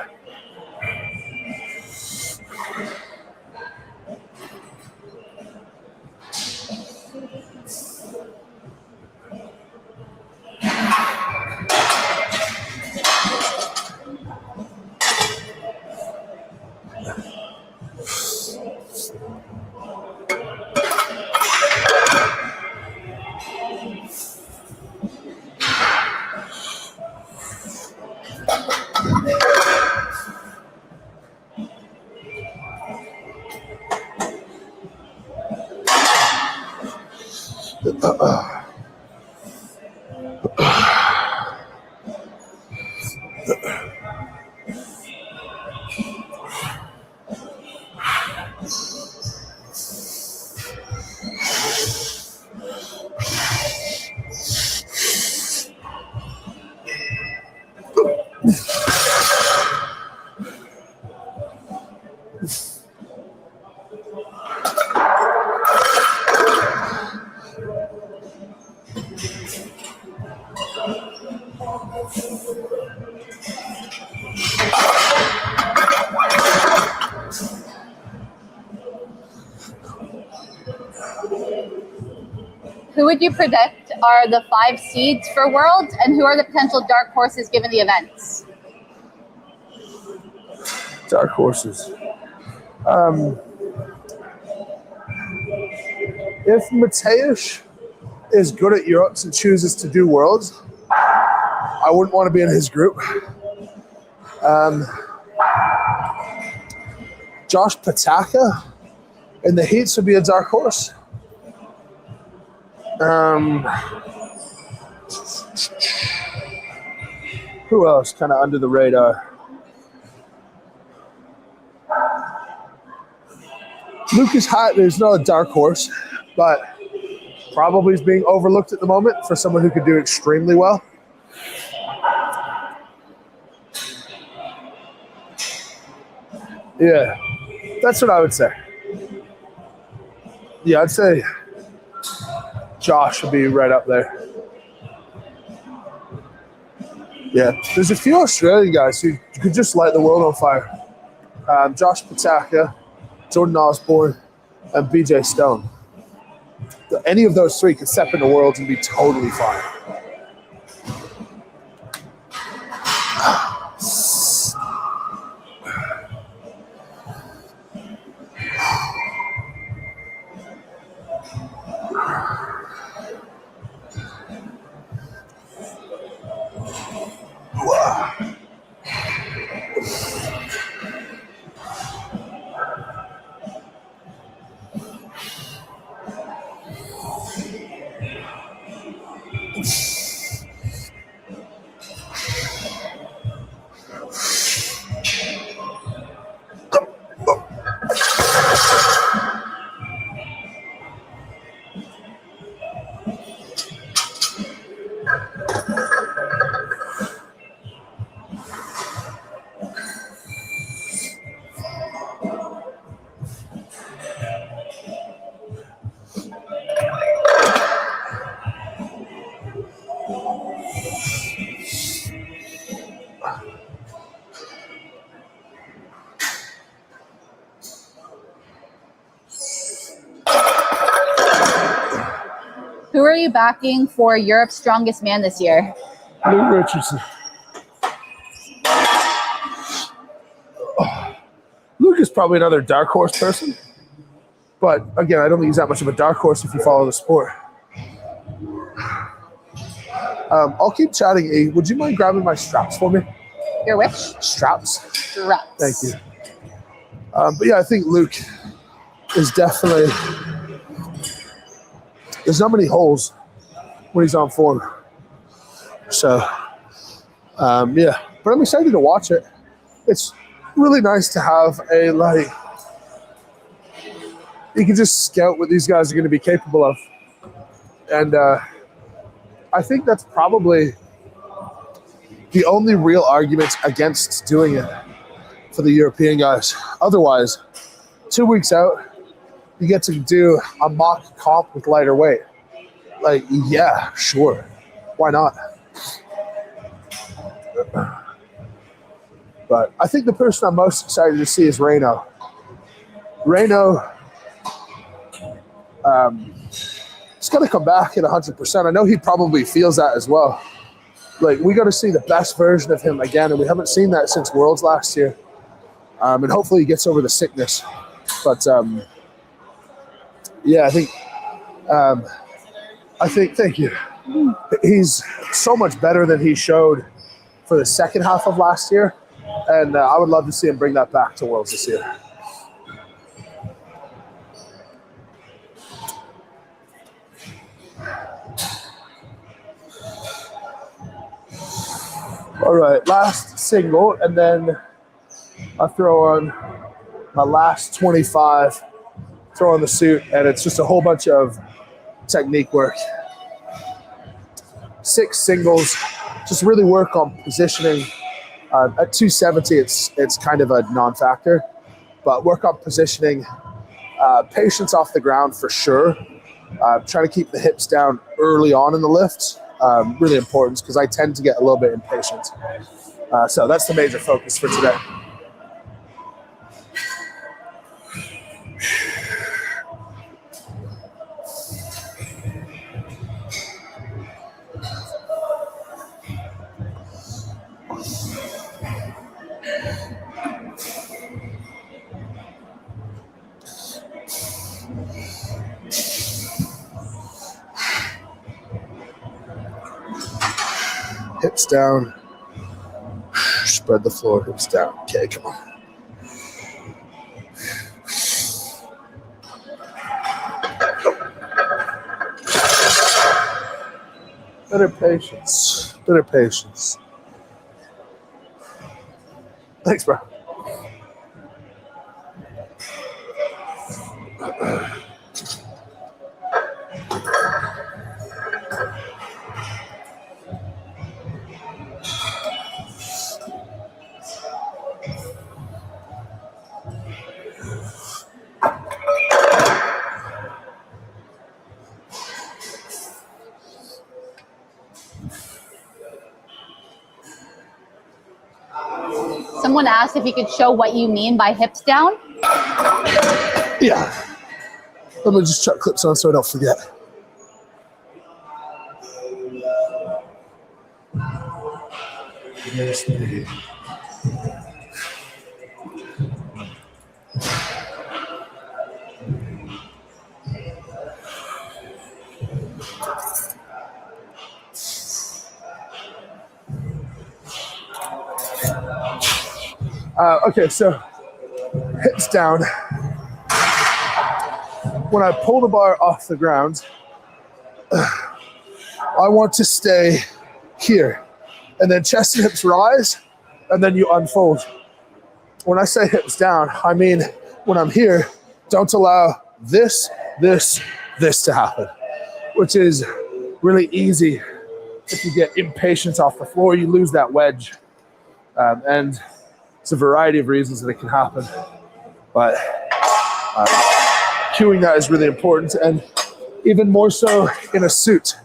Who would you predict are the 5 seeds for Worlds, and who are the potential dark horses given the events? Dark horses. If Mateusz is good at Europe's and chooses to do Worlds, I wouldn't want to be in his group. Josh Pataka in the heats would be a dark horse. Who else kind of under the radar? Lucas Hatton is not a dark horse, but probably is being overlooked at the moment for someone who could do extremely well. Yeah, that's what I would say. Yeah, I'd say Josh would be right up there. Yeah, there's a few Australian guys who could just light the world on fire. Josh Pataka, Jordan Osborne, and BJ Stone. Any of those three could step in the world and be totally fine. Who are you backing for Europe's strongest man this year? Luke Richardson. Luke is probably another dark horse person. But again, I don't think he's that much of a dark horse if you follow the sport. I'll keep chatting. A, would you mind grabbing my straps for me? Your which? Straps. Straps. Thank you. But yeah, I think Luke is definitely. There's not many holes when he's on form. So, yeah. But I'm excited to watch it. It's really nice to have a, like, you can just scout what these guys are going to be capable of. And I think that's probably the only real argument against doing it for the European guys. Otherwise, 2 weeks out, you get to do a mock comp with lighter weight. Like, yeah, sure. Why not? But I think the person I'm most excited to see is Reno. Reno, he's got to come back at 100%. I know he probably feels that as well. Like, we got to see the best version of him again, and we haven't seen that since Worlds last year. And hopefully he gets over the sickness. But yeah, I think, thank you. He's so much better than he showed for the second half of last year. And I would love to see him bring that back to Worlds this year. All right, last single, and then I throw on my last 25, throw on the suit, and it's just a whole bunch of technique work. 6 singles, just really work on positioning. At 270, it's kind of a non-factor, but work on positioning, patience off the ground for sure. Trying to keep the hips down early on in the lift, really important because I tend to get a little bit impatient. So that's the major focus for today. Hips down, spread the floor, hips down. Okay, come on. Better patience, better patience. Thanks, bro. Someone asked if you could show what you mean by hips down. Yeah. Let me just chuck clips on so I don't forget. Okay, so hips down. When I pull the bar off the ground, I want to stay here. And then chest and hips rise, and then you unfold. When I say hips down, I mean when I'm here, don't allow this to happen, which is really easy. If you get impatient off the floor, you lose that wedge. And it's a variety of reasons that it can happen. But cueing that is really important, and even more so in a suit,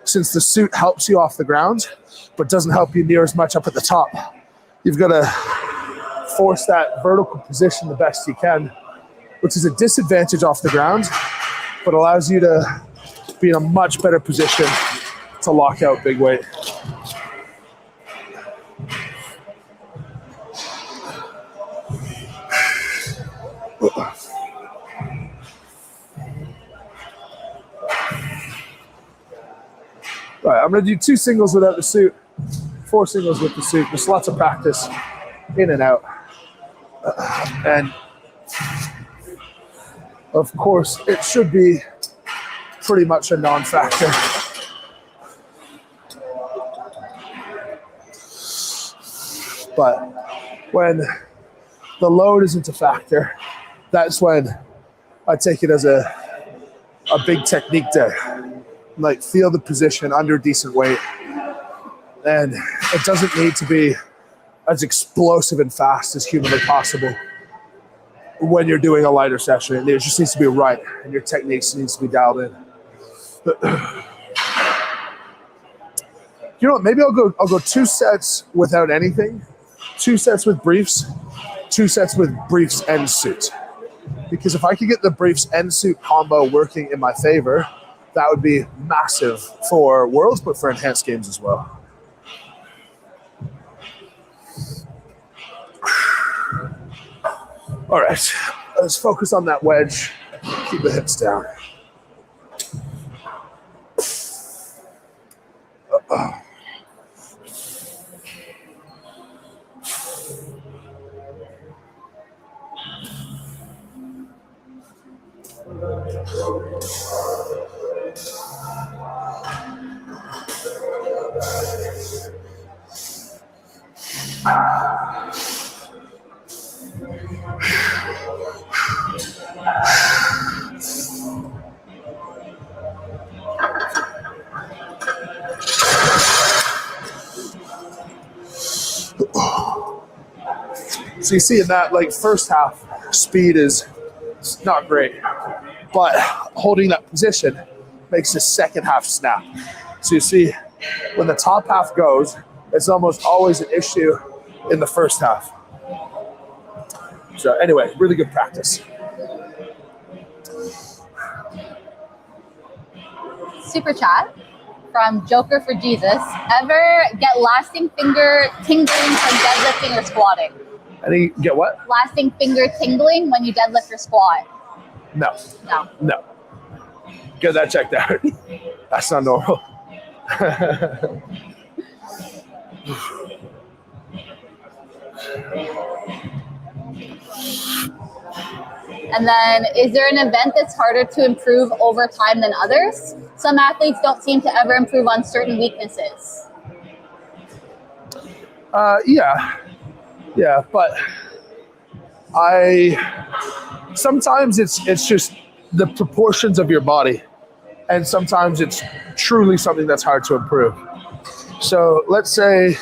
since the suit helps you off the ground, but doesn't help you near as much up at the top. You've got to force that vertical position the best you can, which is a disadvantage off the ground, but allows you to be in a much better position to lock out big weight. I'm going to do 2 singles without the suit, 4 singles with the suit. Just lots of practice in and out. And of course, it should be pretty much a non-factor. But when the load isn't a factor, that's when I take it as a big technique day. Like, feel the position under decent weight. And it doesn't need to be as explosive and fast as humanly possible when you're doing a lighter session. It just needs to be right, and your techniques needs to be dialed in. You know what? Maybe I'll go 2 sets without anything, 2 sets with briefs, 2 sets with briefs and suit. Because if I could get the briefs and suit combo working in my favor, that would be massive for Worlds, but for Enhanced Games as well. All right, let's focus on that wedge. Keep the hips down. So you see in that, like, first half, speed is not great, but holding that position makes the second half snap. So you see, when the top half goes, it's almost always an issue in the first half. So anyway, really good practice. Super chat from Joker for Jesus. Ever get lasting finger tingling from deadlifting or squatting? Any get what? Lasting finger tingling when you deadlift or squat? No. No. No. Get that checked out. That's not normal. And then, is there an event that's harder to improve over time than others? Some athletes don't seem to ever improve on certain weaknesses. Yeah, but sometimes it's just the proportions of your body, and sometimes it's truly something that's hard to improve. So let's say,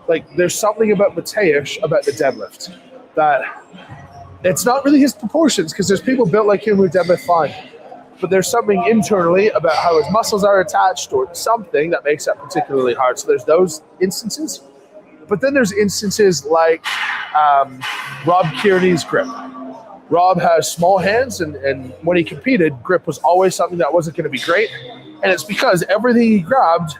like, there's something about Mateusz, about the deadlift, that it's not really his proportions, because there's people built like him who deadlift fine, but there's something internally about how his muscles are attached or something that makes that particularly hard. So there's those instances. But then there's instances like Rob Kearney's grip. Rob has small hands, and when he competed, grip was always something that wasn't going to be great. And it's because everything he grabbed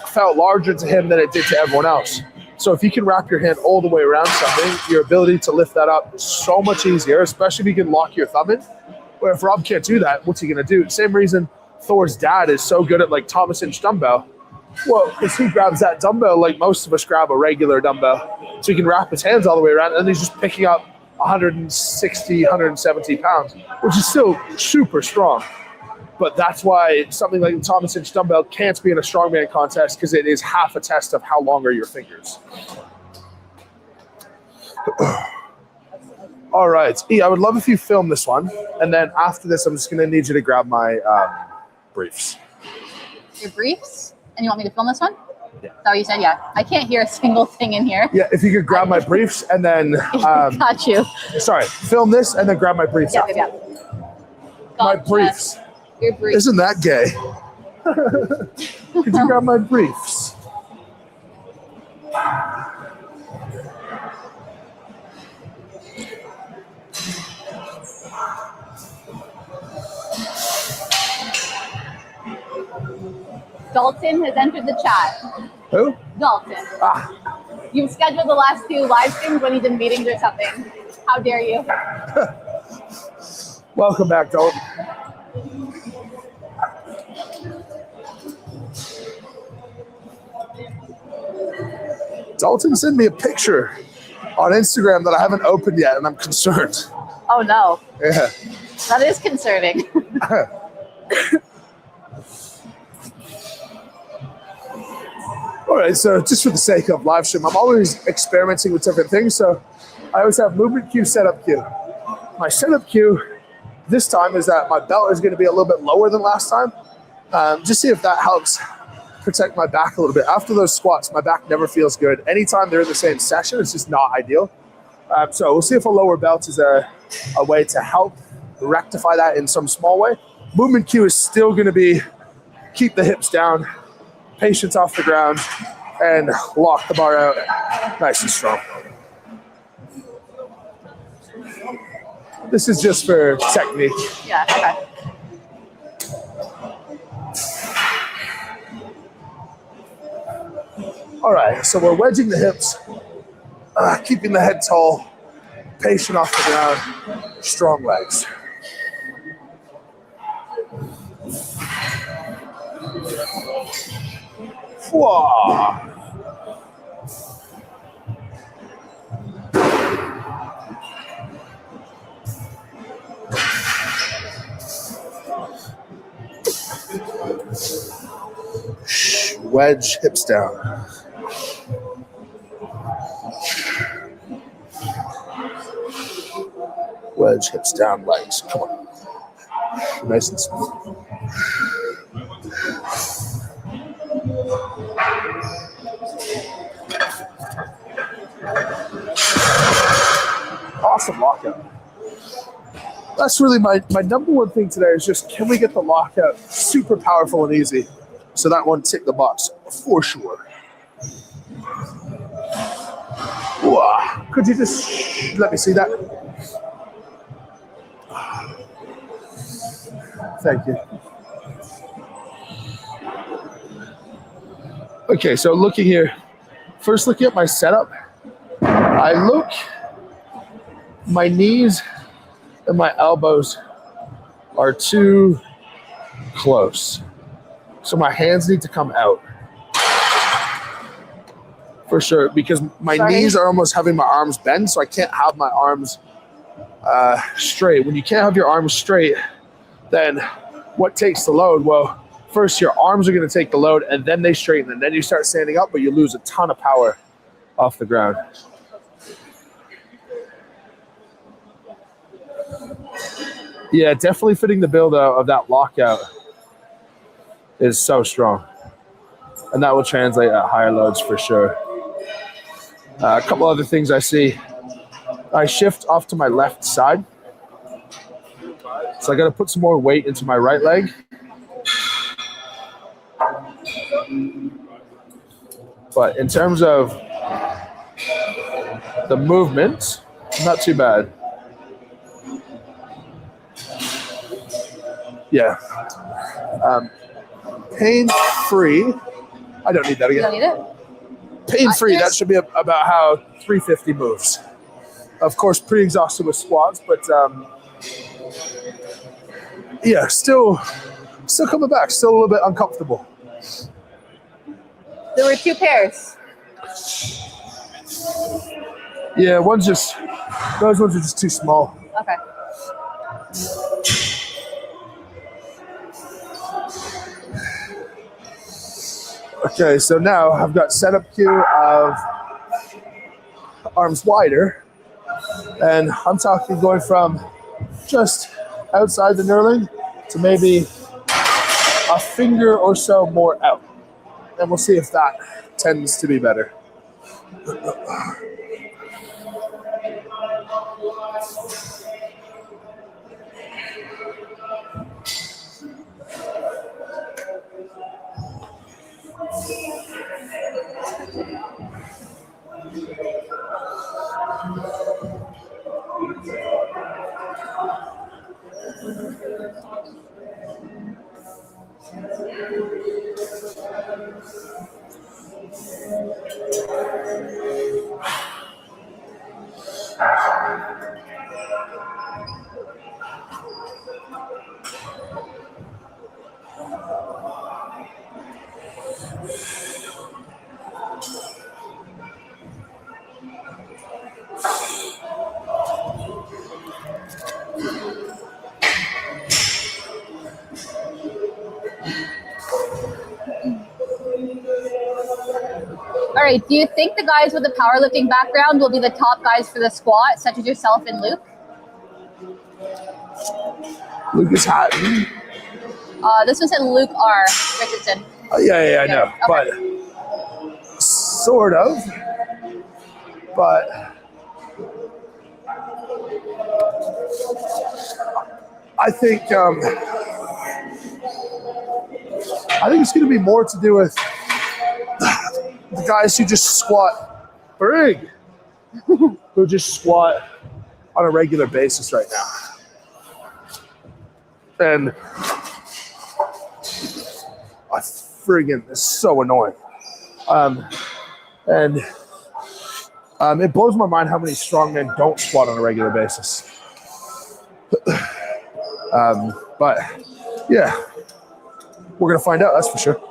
felt larger to him than it did to everyone else. So if you can wrap your hand all the way around something, your ability to lift that up is so much easier, especially if you can lock your thumb in. Where if Rob can't do that, what's he going to do? Same reason Thor's dad is so good at, like, Thomas inch dumbbell. Well, because he grabs that dumbbell like most of us grab a regular dumbbell. So he can wrap his hands all the way around, and he's just picking up 160, 170 pounds, which is still super strong. But that's why something like the Thomas inch dumbbell can't be in a strongman contest, because it is half a test of how long are your fingers. All right. E, I would love if you film this one. And then after this, I'm just going to need you to grab my briefs. Your briefs? And you want me to film this one? Yeah. Is that what you said? Yeah. I can't hear a single thing in here. Yeah, if you could grab my briefs and then... Got you. Sorry, film this and then grab my briefs. Yeah, after. yeah. My Gotcha. briefs. Your briefs. Isn't that gay? Could you grab my briefs? Dalton has entered the chat. Who? Dalton. You've scheduled the last 2 live streams when he's in meetings or something. How dare you? Welcome back, Dalton. Dalton sent me a picture on Instagram that I haven't opened yet, and I'm concerned. Oh no. Yeah. That is concerning. All right, so just for the sake of live stream, I'm always experimenting with different things. So I always have movement cue, setup cue. My setup cue this time is that my belt is going to be a little bit lower than last time. Just see if that helps protect my back a little bit. After those squats, my back never feels good. Anytime they're in the same session, it's just not ideal. So we'll see if a lower belt is a way to help rectify that in some small way. Movement cue is still going to be keep the hips down, patience off the ground, and lock the bar out nice and strong. This is just for technique. Yeah, okay. All right, so we're wedging the hips, keeping the head tall, patient off the ground, strong legs. Whoa. Wedge hips down. Wedge hips down, legs. Come on. Nice and smooth. Awesome lockout. That's really my number one thing today is just can we get the lockout super powerful and easy? So that one ticked the box for sure. Whoa. Could you just let me see that? Thank you. Okay, so looking here, first looking at my setup, my knees and my elbows are too close. So my hands need to come out. For sure, because my knees are almost having my arms bend, so I can't have my arms straight. When you can't have your arms straight, then what takes the load? Well, first your arms are going to take the load, and then they straighten, and then you start standing up, but you lose a ton of power off the ground. Yeah, definitely fitting the build out of that lockout is so strong. And that will translate at higher loads for sure. A couple other things I see. I shift off to my left side. So I got to put some more weight into my right leg. But in terms of the movement, not too bad. Yeah. Pain-free. I don't need that again. You don't need it? Pain-free, that should be about how 350 moves. Of course, pre-exhausted with squats, but yeah, still coming back, still a little bit uncomfortable. There were two pairs. Yeah, those ones are just too small. Okay. Okay, so now I've got setup cue of arms wider, and I'm talking going from just outside the knurling to maybe a finger or so more out. And we'll see if that tends to be better. right. Do you think the guys with the powerlifting background will be the top guys for the squat, such as yourself and Luke? Lucas Hatton. This one said Luke R. Richardson. Yeah, I know. Okay. But sort of. But I think it's going to be more to do with the guys who just squat big, who just squat on a regular basis right now. And it's so annoying. It blows my mind how many strong men don't squat on a regular basis. But yeah, we're going to find out, that's for sure.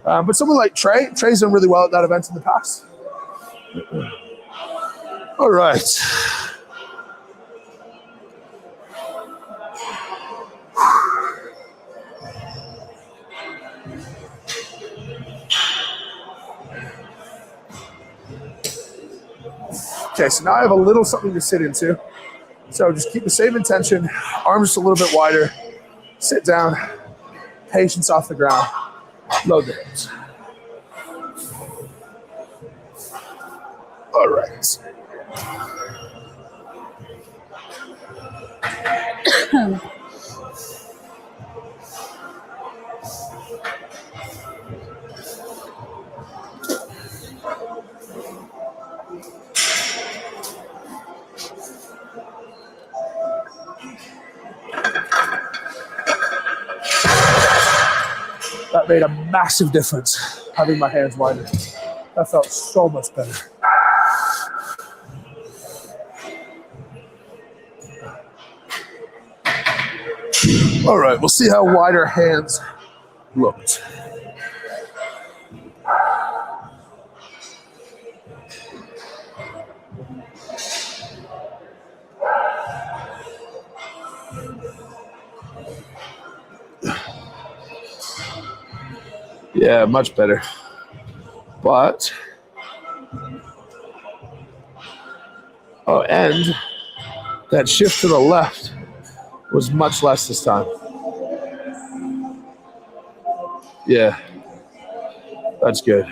But someone like Trey's done really well at that event in the past. All right. Okay, so now I have a little something to sit into. So just keep the same intention, arms just a little bit wider, sit down, patience off the ground, load the hips. All right. That made a massive difference, having my hands wider. That felt so much better. All right, we'll see how wider hands looked. Yeah, much better. But, and that shift to the left was much less this time. Yeah, that's good.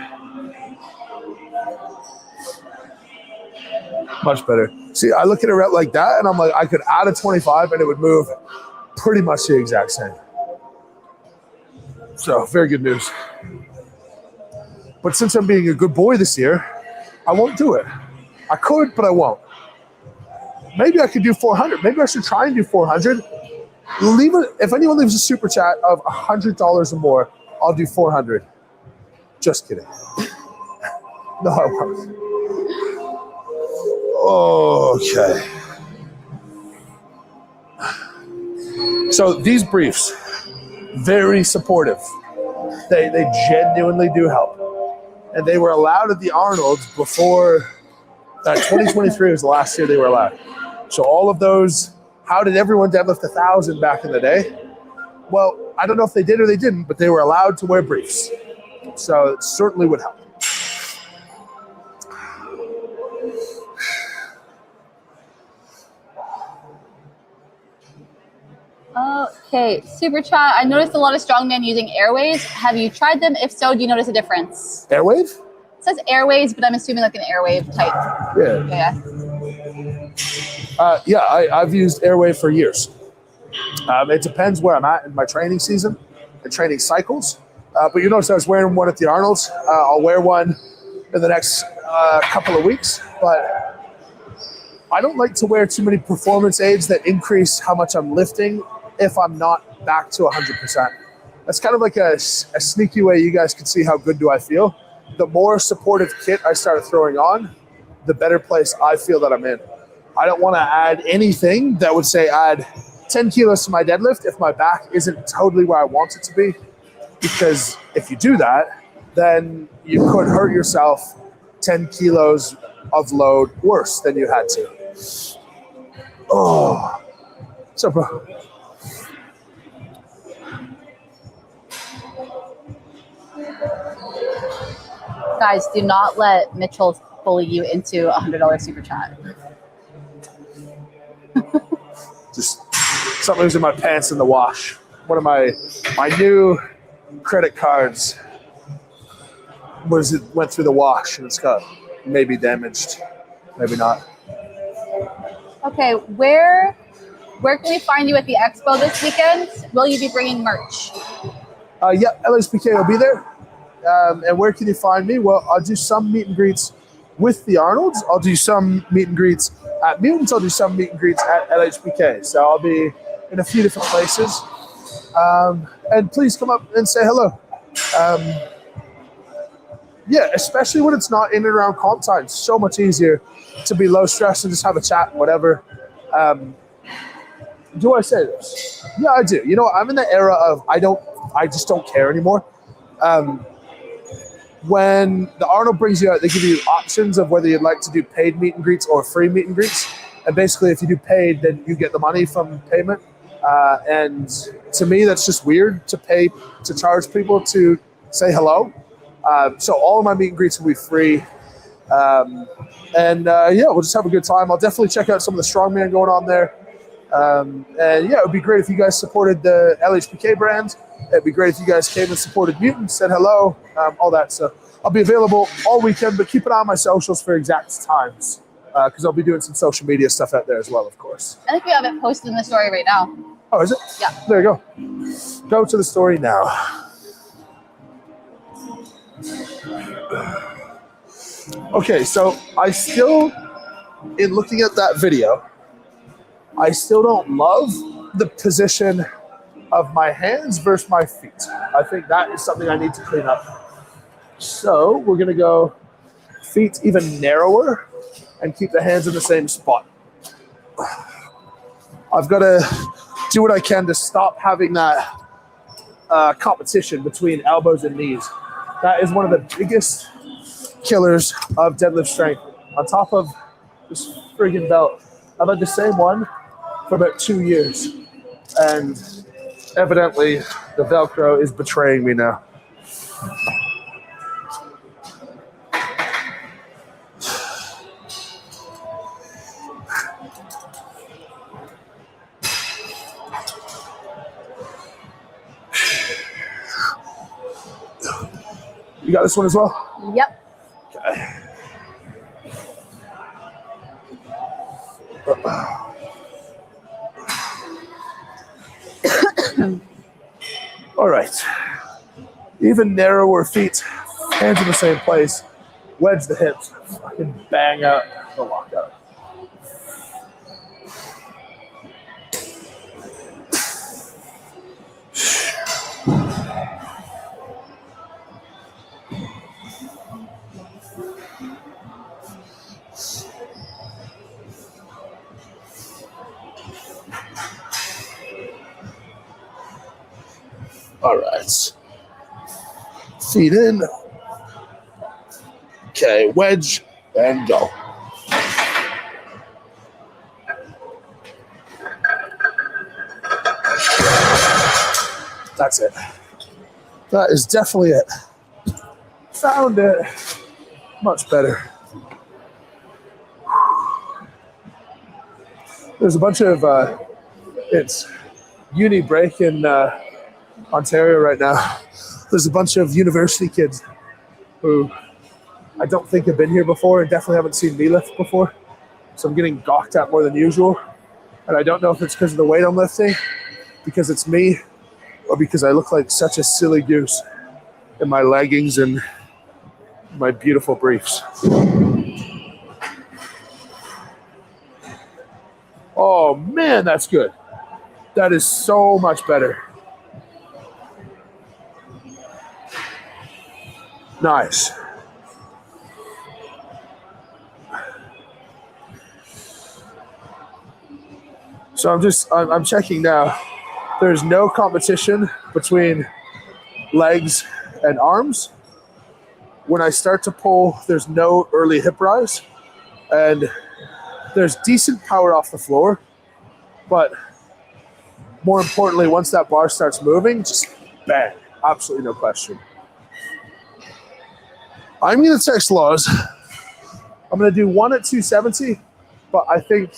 Much better. See, I look at a rep like that and I'm like, I could add a 25 and it would move pretty much the exact same. So, very good news. But since I'm being a good boy this year, I won't do it. I could, but I won't. Maybe I could do 400. Maybe I should try and do 400. If anyone leaves a super chat of $100 or more, I'll do 400. Just kidding. No, I won't. Okay. So these briefs, very supportive. They genuinely do help. And they were allowed at the Arnold's before 2023 was the last year they were allowed. So all of those, how did everyone deadlift 1,000 back in the day? Well, I don't know if they did or they didn't, but they were allowed to wear briefs. So it certainly would help. Okay, super chat. I noticed a lot of strongmen using airways. Have you tried them? If so, do you notice a difference? Airwave? It says airways, but I'm assuming like an airwave type. Yeah. I've used airwave for years. It depends where I'm at in my training season and training cycles. But you notice I was wearing one at the Arnold's. I'll wear one in the next couple of weeks. But I don't like to wear too many performance aids that increase how much I'm lifting if I'm not back to 100%. That's kind of like a sneaky way you guys can see how good do I feel. The more supportive kit I start throwing on, the better place I feel that I'm in. I don't want to add anything that would say add 10 kilos to my deadlift if my back isn't totally where I want it to be. Because if you do that, then you could hurt yourself 10 kilos of load worse than you had to. Oh, so bro. Guys, do not let Mitchell bully you into $100 super chat. Just something was in my pants in the wash. One of my new credit cards went through the wash and it's got maybe damaged, maybe not. Okay, where can we find you at the expo this weekend? Will you be bringing merch? Yeah, LHPK will be there. And where can you find me? Well, I'll do some meet and greets with the Arnolds. I'll do some meet and greets at Mutants. I'll do some meet and greets at LHPK. So I'll be in a few different places. And please come up and say hello. Yeah, especially when it's not in and around comp time. It's so much easier to be low stress and just have a chat and whatever. Do I say this? Yeah, I do. You know, I'm in the era of I just don't care anymore. When the Arnold brings you out, they give you options of whether you'd like to do paid meet and greets or free meet and greets. And basically, if you do paid, then you get the money from payment. And to me, that's just weird to charge people to say hello. So all of my meet and greets will be free. Yeah, we'll just have a good time. I'll definitely check out some of the strongman going on there. And yeah, it would be great if you guys supported the LHPK brand. It'd be great if you guys came and supported Mutants, said hello, all that. So I'll be available all weekend, but keep an eye on my socials for exact times because I'll be doing some social media stuff out there as well, of course. I think we have it posted in the story right now. Oh, is it? Yeah. There you go. Go to the story now. Okay, so in looking at that video, I still don't love the position of my hands versus my feet. I think that is something I need to clean up. So we're gonna go feet even narrower and keep the hands in the same spot. I've got to do what I can to stop having that competition between elbows and knees. That is one of the biggest killers of deadlift strength. On top of this friggin' belt, I've had the same one for about 2 years. And evidently, the Velcro is betraying me now. You got this one as well? Yep. Okay. All right. Even narrower feet, hands in the same place, wedge the hips, fucking bang out the lockout. All right. Feet in. Okay, wedge and go. That's it. That is definitely it. Found it. Much better. There's a bunch of, it's uni break in Ontario right now. There's a bunch of university kids who I don't think have been here before and definitely haven't seen me lift before. So I'm getting gawked at more than usual. And I don't know if it's because of the weight I'm lifting, because it's me, or because I look like such a silly goose in my leggings and my beautiful briefs. Oh man, that's good. That is so much better. Nice. So I'm checking now. There's no competition between legs and arms. When I start to pull, there's no early hip rise, and there's decent power off the floor, but more importantly, once that bar starts moving, just bang, absolutely no question. I'm going to text Laws. I'm going to do one at 270, but I think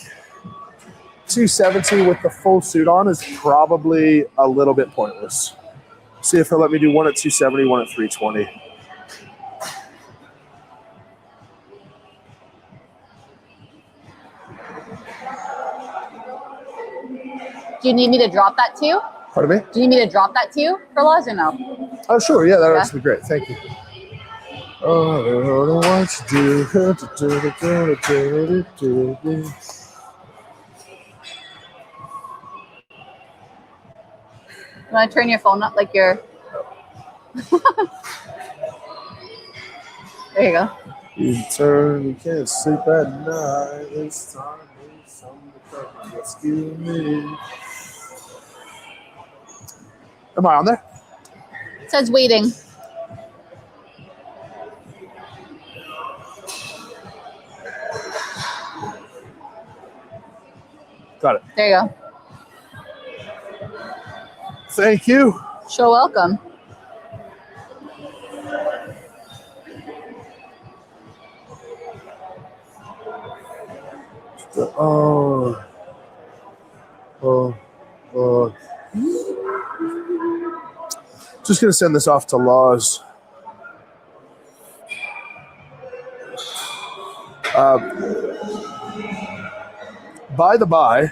270 with the full suit on is probably a little bit pointless. See if he'll let me do one at 270, one at 320. Do you need me to drop that to you? Pardon me? Do you need me to drop that to you for Laws or no? Oh, sure. Yeah, that would actually be great. Thank you. Oh, I don't know what to do. You want to turn your phone up like you're... There you go. You turn, you can't sleep at night. It's time for something to come rescue me. Am I on there? It says waiting. Got it. There you go. Thank you. Sure, welcome. Oh. Just gonna send this off to Laws. By the by,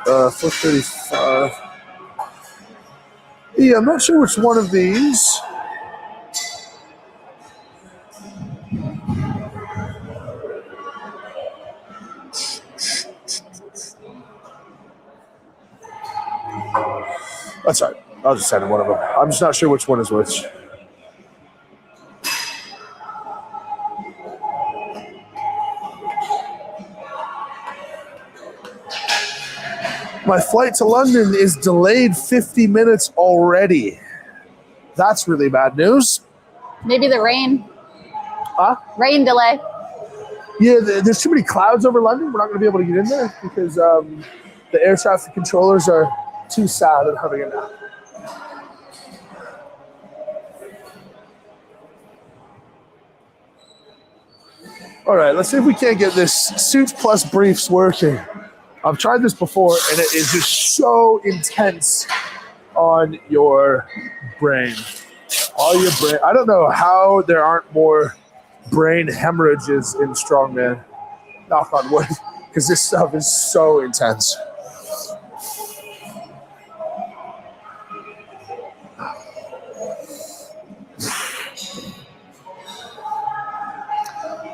$435. Yeah, I'm not sure which one of these. That's all right. I'll just send him one of them. I'm just not sure which one is which. My flight to London is delayed 50 minutes already. That's really bad news. Maybe the rain. Huh? Rain delay. Yeah, there's too many clouds over London. We're not going to be able to get in there because the air traffic controllers are too sad and having a nap. All right, let's see if we can't get this suits plus briefs working. I've tried this before, and it is just so intense on your brain. All your brain. I don't know how there aren't more brain hemorrhages in strongman. Knock on wood, because this stuff is so intense.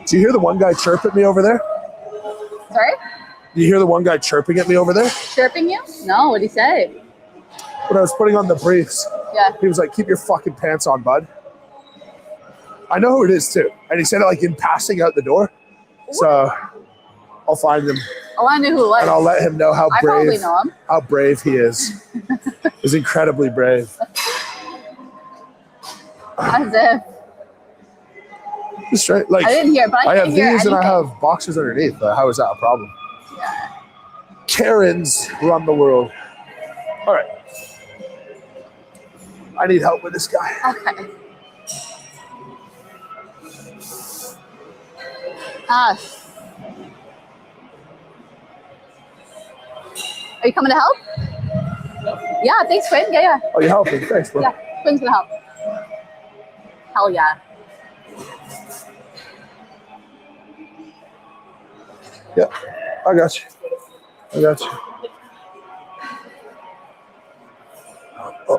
Do you hear the one guy chirp at me over there? Sorry? Do you hear the one guy chirping at me over there? Chirping you? No, what'd he say? When I was putting on the briefs, Yeah. he was like, "Keep your fucking pants on, bud." I know who it is too. And he said it like in passing out the door. So I'll find him Oh, I knew who it was. and I'll let him know how I probably brave know him. how brave he is. He's incredibly brave. As if. Just straight like I didn't hear, but I I have didn't hear these and I anything. have boxers underneath. How is that a problem? Yeah. Karens run the world. All right. I need help with this guy. Okay. Ah. Are you coming to help? Yeah, thanks, Quinn. Yeah. Oh, you're helping. Thanks, bro. Yeah, Quinn's gonna help. Hell yeah. Yeah, I got you. I got you.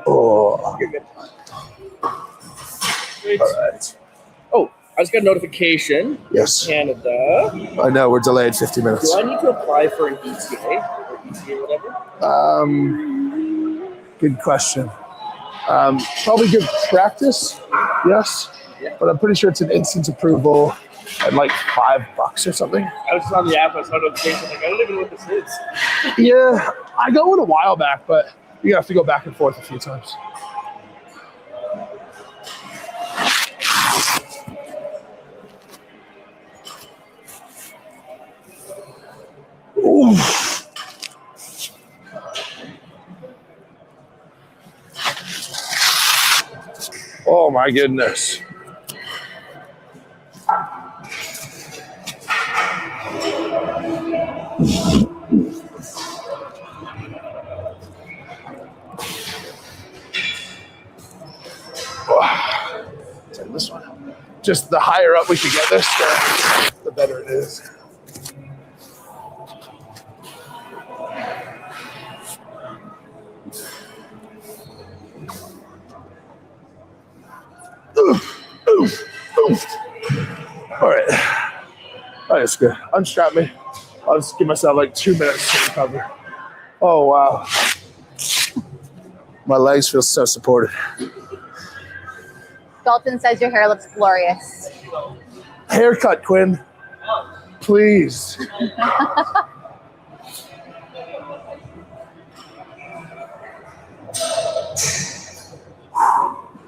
Oh, You're good. all right. Oh, I just got a notification. Yes, Canada. I know we're delayed 50 minutes. Do I need to apply for an ETA or ETA whatever? Good question. Probably good practice, yes, but I'm pretty sure it's an instant approval at like $5 or something. I was just on the app. I saw a notification. Like, I don't even know what this is. Yeah, I got one a while back, but you have to go back and forth a few times. Ooh. Oh my goodness. Take this one. Just the higher up we can get this, the better it is. Oof, oof, oof. All right. Oh, that's good. Unstrap me. I'll just give myself like 2 minutes to recover. Oh, wow. My legs feel so supported. Dalton says your hair looks glorious. Haircut, Quinn. Please.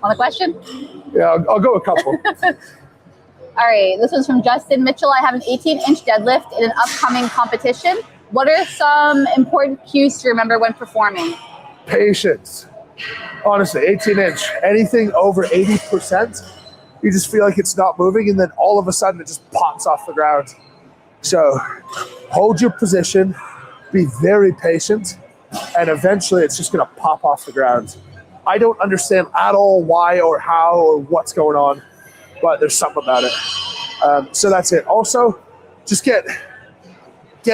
On the question? Yeah, I'll go a couple. All right, this one's from Justin Mitchell. I have an 18-inch deadlift in an upcoming competition. What are some important cues to remember when performing? Patience. Honestly, 18-inch. Anything over 80%, you just feel like it's not moving, and then all of a sudden it just pops off the ground. So hold your position, be very patient, and eventually it's just going to pop off the ground. I don't understand at all why or how or what's going on, but there's something about it. So that's it. Also, just get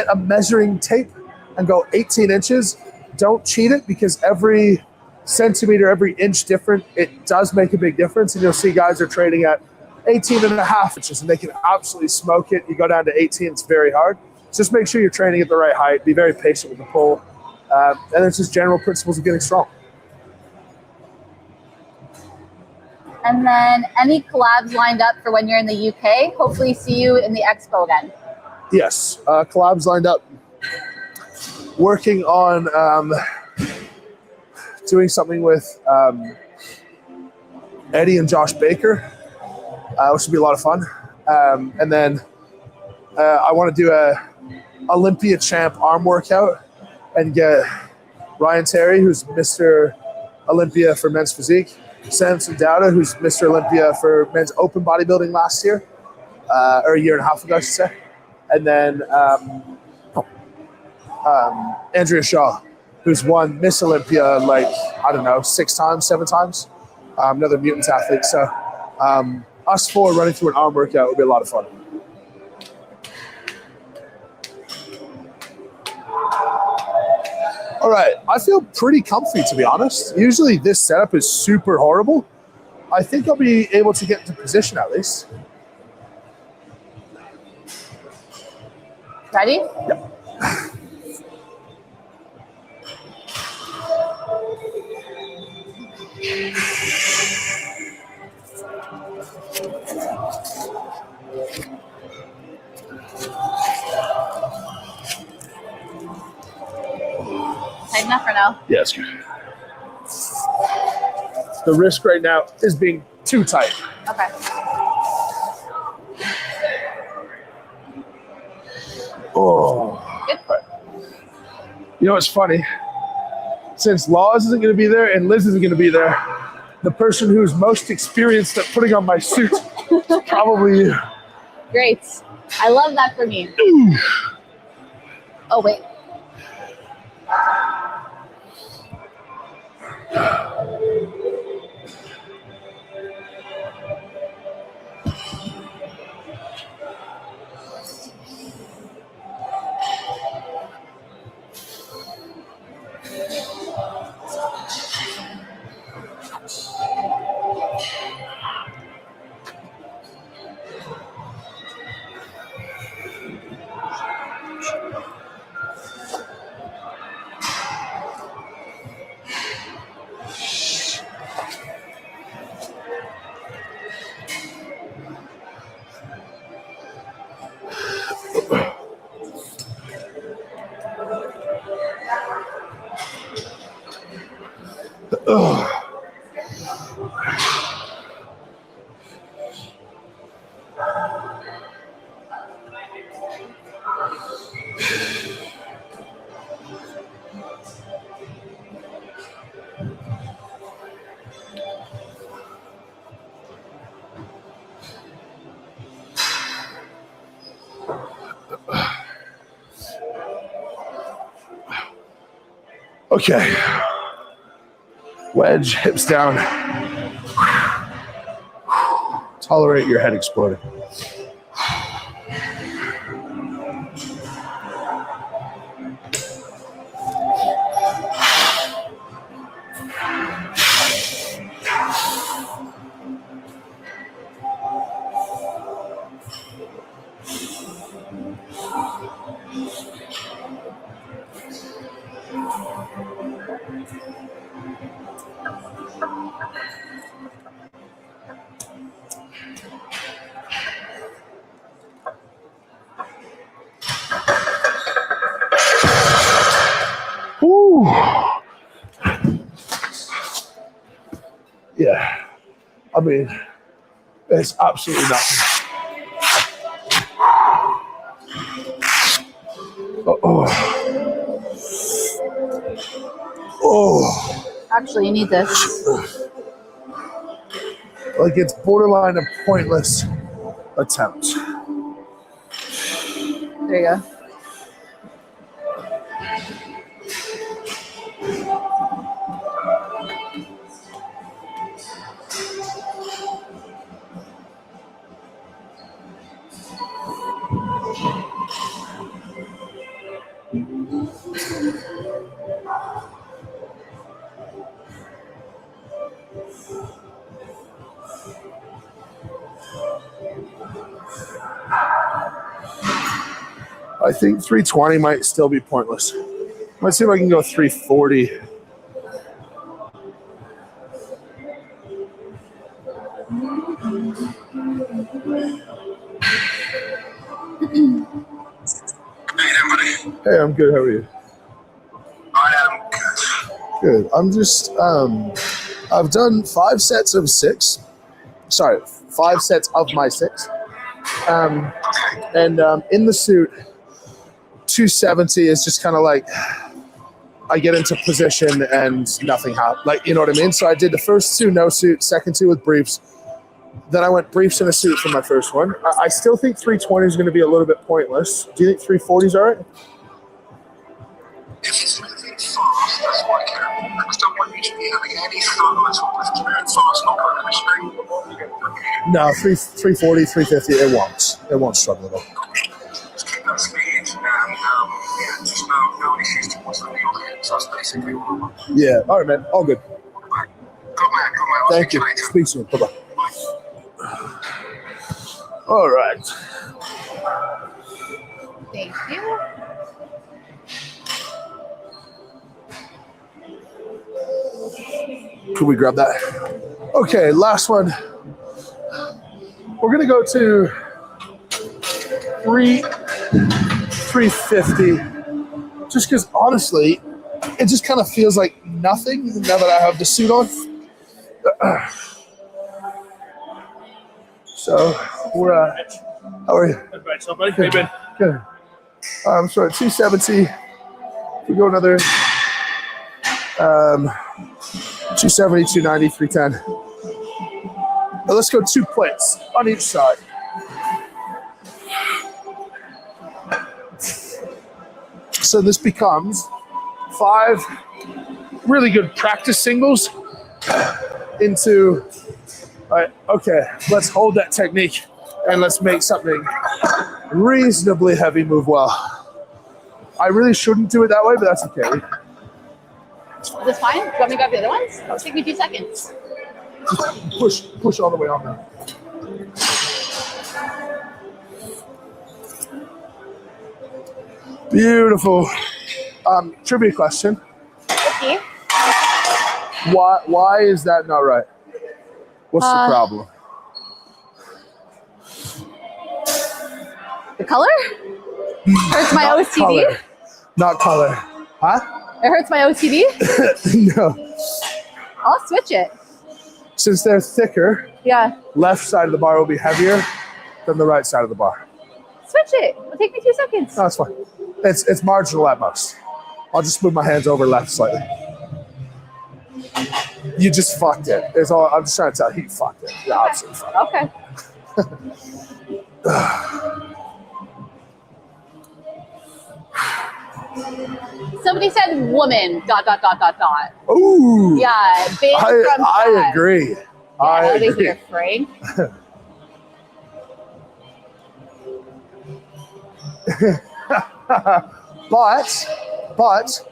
a measuring tape and go 18 inches. Don't cheat it, because every centimeter, every inch different, it does make a big difference. And you'll see guys are training at 18 and a half inches and they can absolutely smoke it. You go down to 18, it's very hard. Just make sure you're training at the right height. Be very patient with the pull. And it's just general principles of getting strong. And then any collabs lined up for when you're in the UK? Hopefully see you in the expo again. Yes, collabs lined up. Working on doing something with Eddie and Josh Baker, which would be a lot of fun. And then I want to do a Olympia champ arm workout and get Ryan Terry, who's Mr. Olympia for men's physique, Samson Dowda, who's Mr. Olympia for men's open bodybuilding last year, or a year and a half ago, I should say. And then Andrea Shaw, who's won Miss Olympia like, I don't know, 6 times, 7 times. Another mutant athlete. So us 4 running through an arm workout would be a lot of fun. All right, I feel pretty comfy, to be honest. Usually this setup is super horrible. I think I'll be able to get into position at least. Ready? Yep. Tight enough for now? Yeah, it's good. The risk right now is being too tight. Okay. Oh. Good. Right. You know what's funny? Since Laws isn't going to be there and Liz isn't going to be there, the person who's most experienced at putting on my suit is probably you. Great. I love that for me. Oh, wait. Okay. Wedge, hips down. Tolerate your head exploding. Woo. Yeah. I mean, it's absolutely nothing. Oh. Oh. Actually, you need this. Like it's borderline a pointless attempt. There you go. I think 320 might still be pointless. Let's see if I can go 340. Hey, I'm good. How are you? I am good. Good. I'm just, I've done 5 sets of 6. Sorry, 5 sets of my 6. And in the suit, 270 is just kind of like, I get into position and nothing happens. Like, you know what I mean? So I did the first 2 no suit, second 2 with briefs. Then I went briefs and a suit for my first one. I still think 320 is going to be a little bit pointless. Do you think 340 is all right? If it's moving fast, that's what I care. I just don't want you to be having any fun at all. If it's moving fast, not going to No, 340, 350, it won't struggle at all. just keep that speed and yeah, just no issues towards the wheel. So that's basically all I want. Yeah, all right, man. All good. Good man, good man. I'll Thank speak to you. later. Speak soon. Bye-bye. All right. Thank you. Could we grab that? Okay, last one. We're gonna go to 350. Just because honestly, it just kind of feels like nothing now that I have the suit on. So we're how are you? Good, right, so buddy. How you been? Good. So at 270, we go another 270, 290, 310. Now let's go 2 plates on each side. So this becomes 5 really good practice singles into, all right, okay, let's hold that technique and let's make something reasonably heavy move well. I really shouldn't do it that way, but that's okay. Is this fine? Do you want me to grab the other ones? It'll take me 2 seconds. Just push all the way on there. Beautiful. Trivia question. Okay. Why is that not right? What's the problem? The color? Hurts my OCD? Color. Not color. Huh? It hurts my OCD? No. I'll switch it. Since they're thicker, Yeah. left side of the bar will be heavier than the right side of the bar. Switch it. It'll take me 2 seconds. No, it's fine. It's marginal at most. I'll just move my hands over left slightly. You just fucked it. It's all. I'm just trying to tell you, you fucked it. Yeah, absolutely fucked Okay. Somebody said woman, ... Ooh. Yeah, big from I chat. agree. Yeah, I nobody's agree. here, Frank. But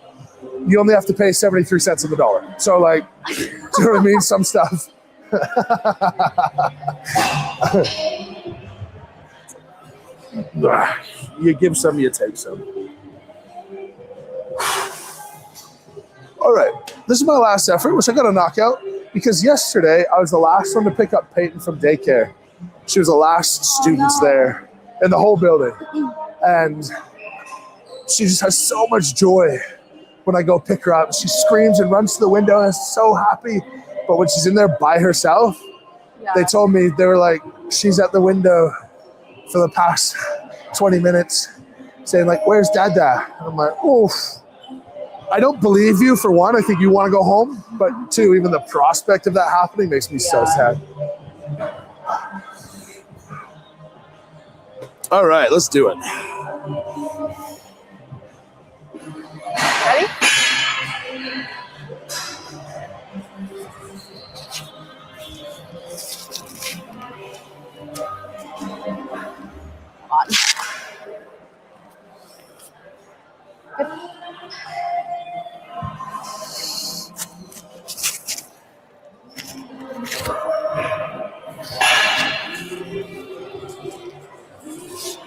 you only have to pay 73 cents on the dollar. So like, do you know what I mean? Some stuff. You give some, you take some. All right, this is my last effort, which I got to knock out because yesterday I was the last one to pick up Peyton from daycare. She was the last student there in the whole building. And she just has so much joy when I go pick her up. She screams and runs to the window and is so happy. But when she's in there by herself, they told me, they were like, she's at the window for the past 20 minutes saying like, where's Dada? And I'm like, oof. I don't believe you, for one. I think you want to go home. But two, even the prospect of that happening makes me so sad. All right, let's do it. Ready? On.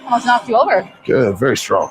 Almost knocked you over. Good, very strong.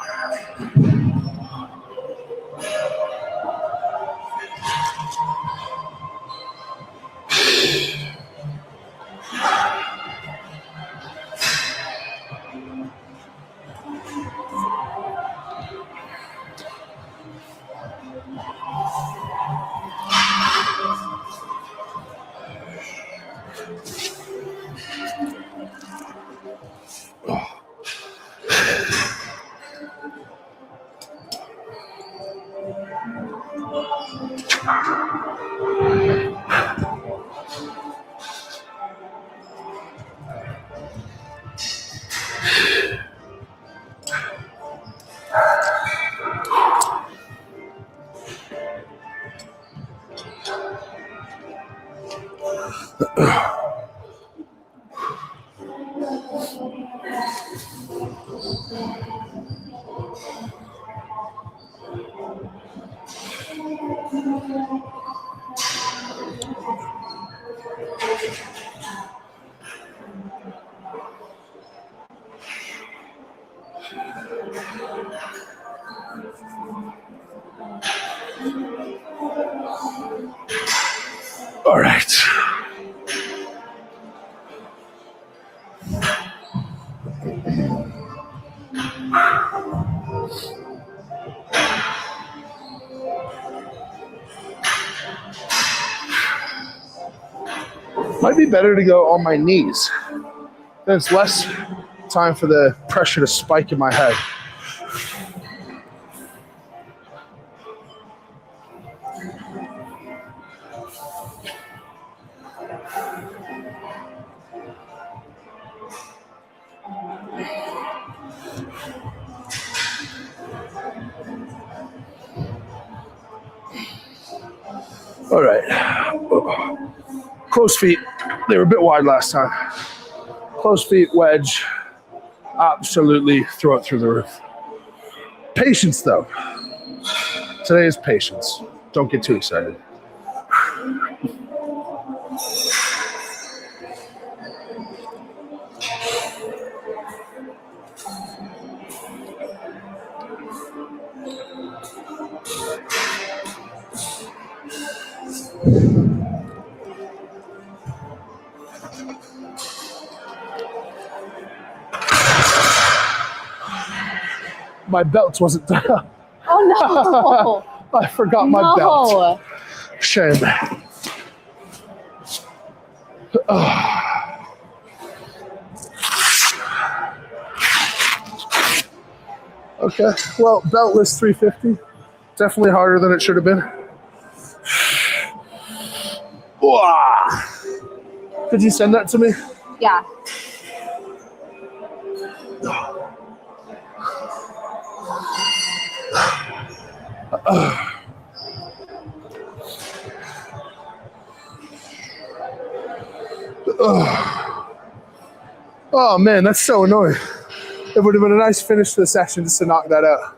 All right. Might be better to go on my knees. Then it's less time for the pressure to spike in my head. All right. Close feet. They were a bit wide last time. Close feet, wedge. Absolutely throw it through the roof. Patience, though. Today is patience. Don't get too excited. My belt wasn't done. Oh no! I forgot my belt. Shame. Okay, well, belt list 350. Definitely harder than it should have been. Could you send that to me? Yeah. Oh man, that's so annoying. It would have been a nice finish to the session just to knock that out.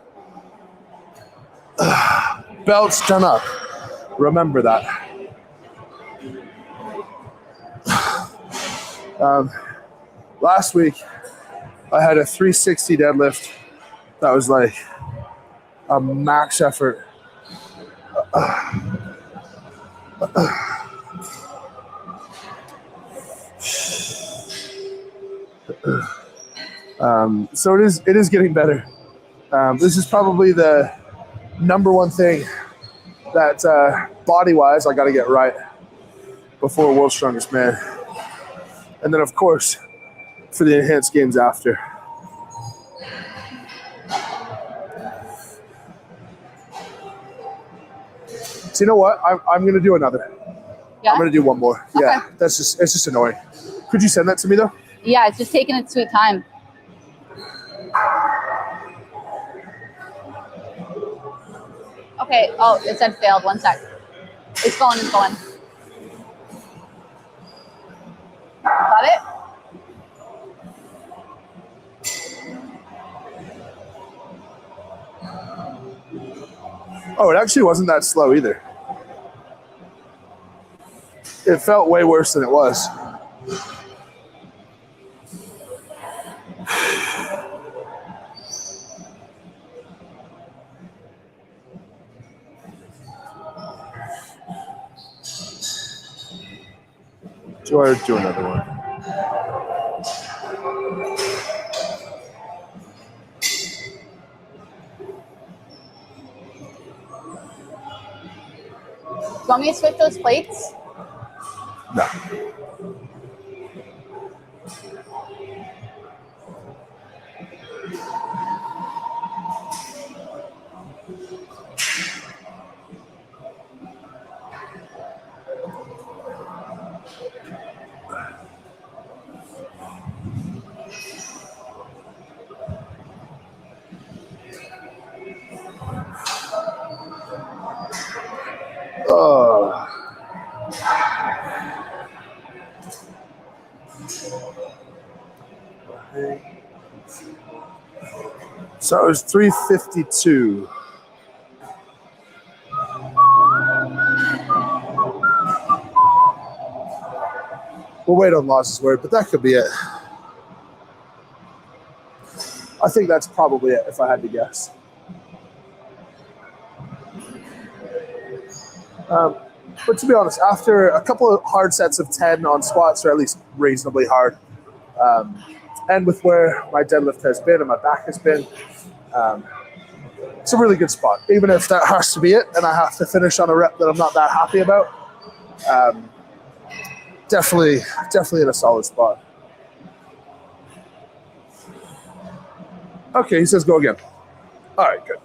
Belts done up. Remember that. Last week, I had a 360 deadlift that was like a max effort. So it is getting better. This is probably the number one thing that body-wise I got to get right before World's Strongest Man. And then, of course, for the enhanced games after. So you know what? I'm going to do another. Yeah? I'm going to do one more. Okay. Yeah, it's just annoying. Could you send that to me, though? Yeah, it's just taking its sweet time. Okay. Oh, it said failed. 1 sec. It's going. It's going. Got it? Oh, it actually wasn't that slow either. It felt way worse than it was. Do I do another one? Do you want me to switch those plates? No. So it was 352. We'll wait on Loz's word, but that could be it. I think that's probably it if I had to guess. But to be honest, after a couple of hard sets of 10 on squats, or at least reasonably hard, and with where my deadlift has been and my back has been, it's a really good spot. Even if that has to be it, and I have to finish on a rep that I'm not that happy about, definitely in a solid spot. Okay, he says go again. All right, good.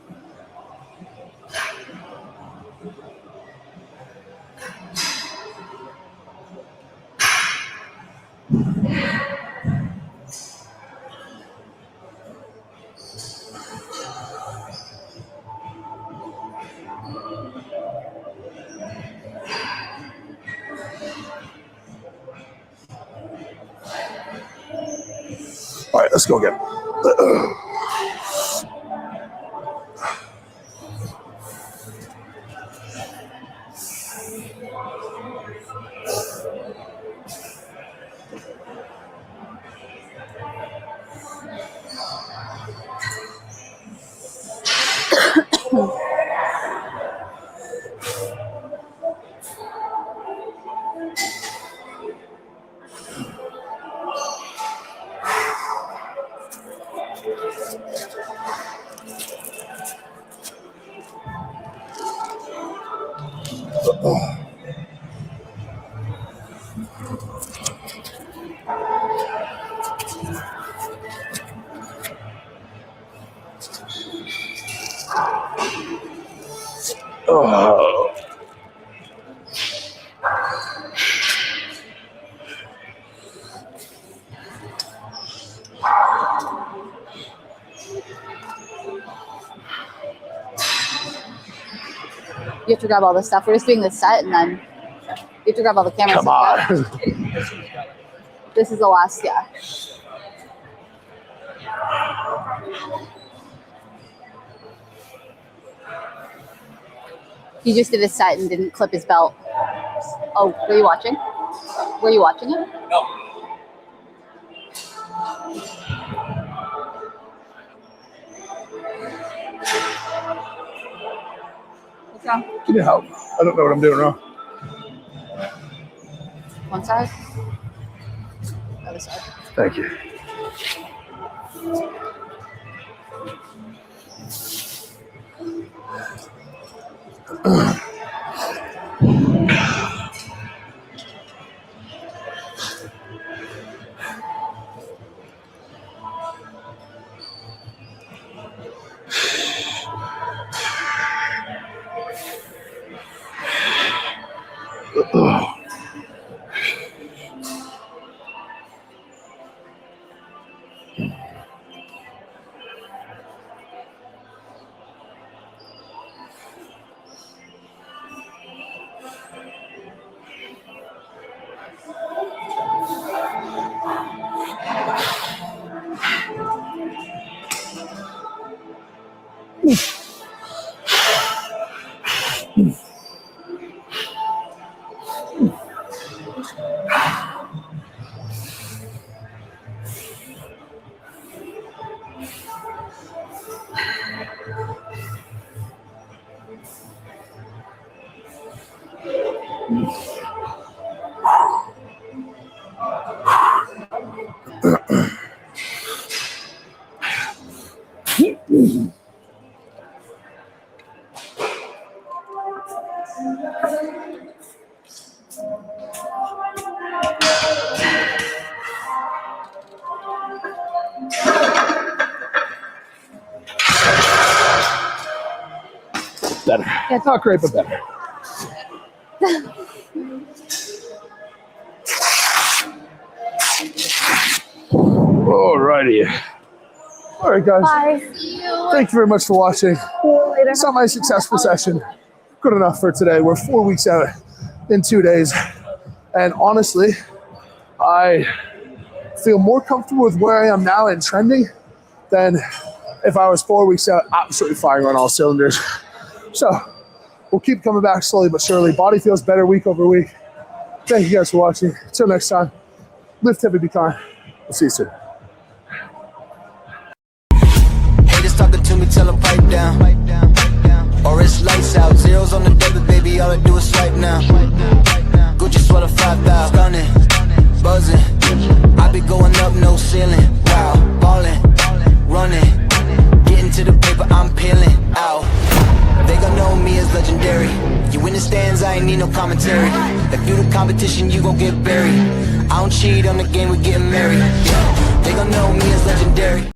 All right, let's go again. You have to grab all the stuff. We're just doing the set, and then you have to grab all the camera Come stuff. on. Yeah. This is the last, yeah. He just did a set and didn't clip his belt. Oh, were you watching? Were you watching it? No. What's wrong? Can you help? I don't know what I'm doing wrong. One side? Other side. Thank you. Better. It's not great, but better. Alrighty. All right, guys. Bye. Thank you very much for watching. See you later. Semi-successful session. Good enough for today. We're 4 weeks out in 2 days. And honestly, I feel more comfortable with where I am now and trending than if I was 4 weeks out, absolutely firing on all cylinders. So we'll keep coming back slowly but surely. Body feels better week over week. Thank you guys for watching. Until next time, lift heavy, be kind. We'll see you soon. Haters talking to me, tell them pipe down. Or it's lights out, zeros on the debit, baby, all I do is swipe now. Gucci sweater 5,000, stunning, buzzing. I be going up, no ceiling. Wow, ballin', running, getting to the paper, I'm peeling out. They gon' know me as legendary. You in the stands, I ain't need no commentary. If you the competition, you gon' get buried. I don't cheat on the game, we getting married. Yeah. They gon' know me as legendary.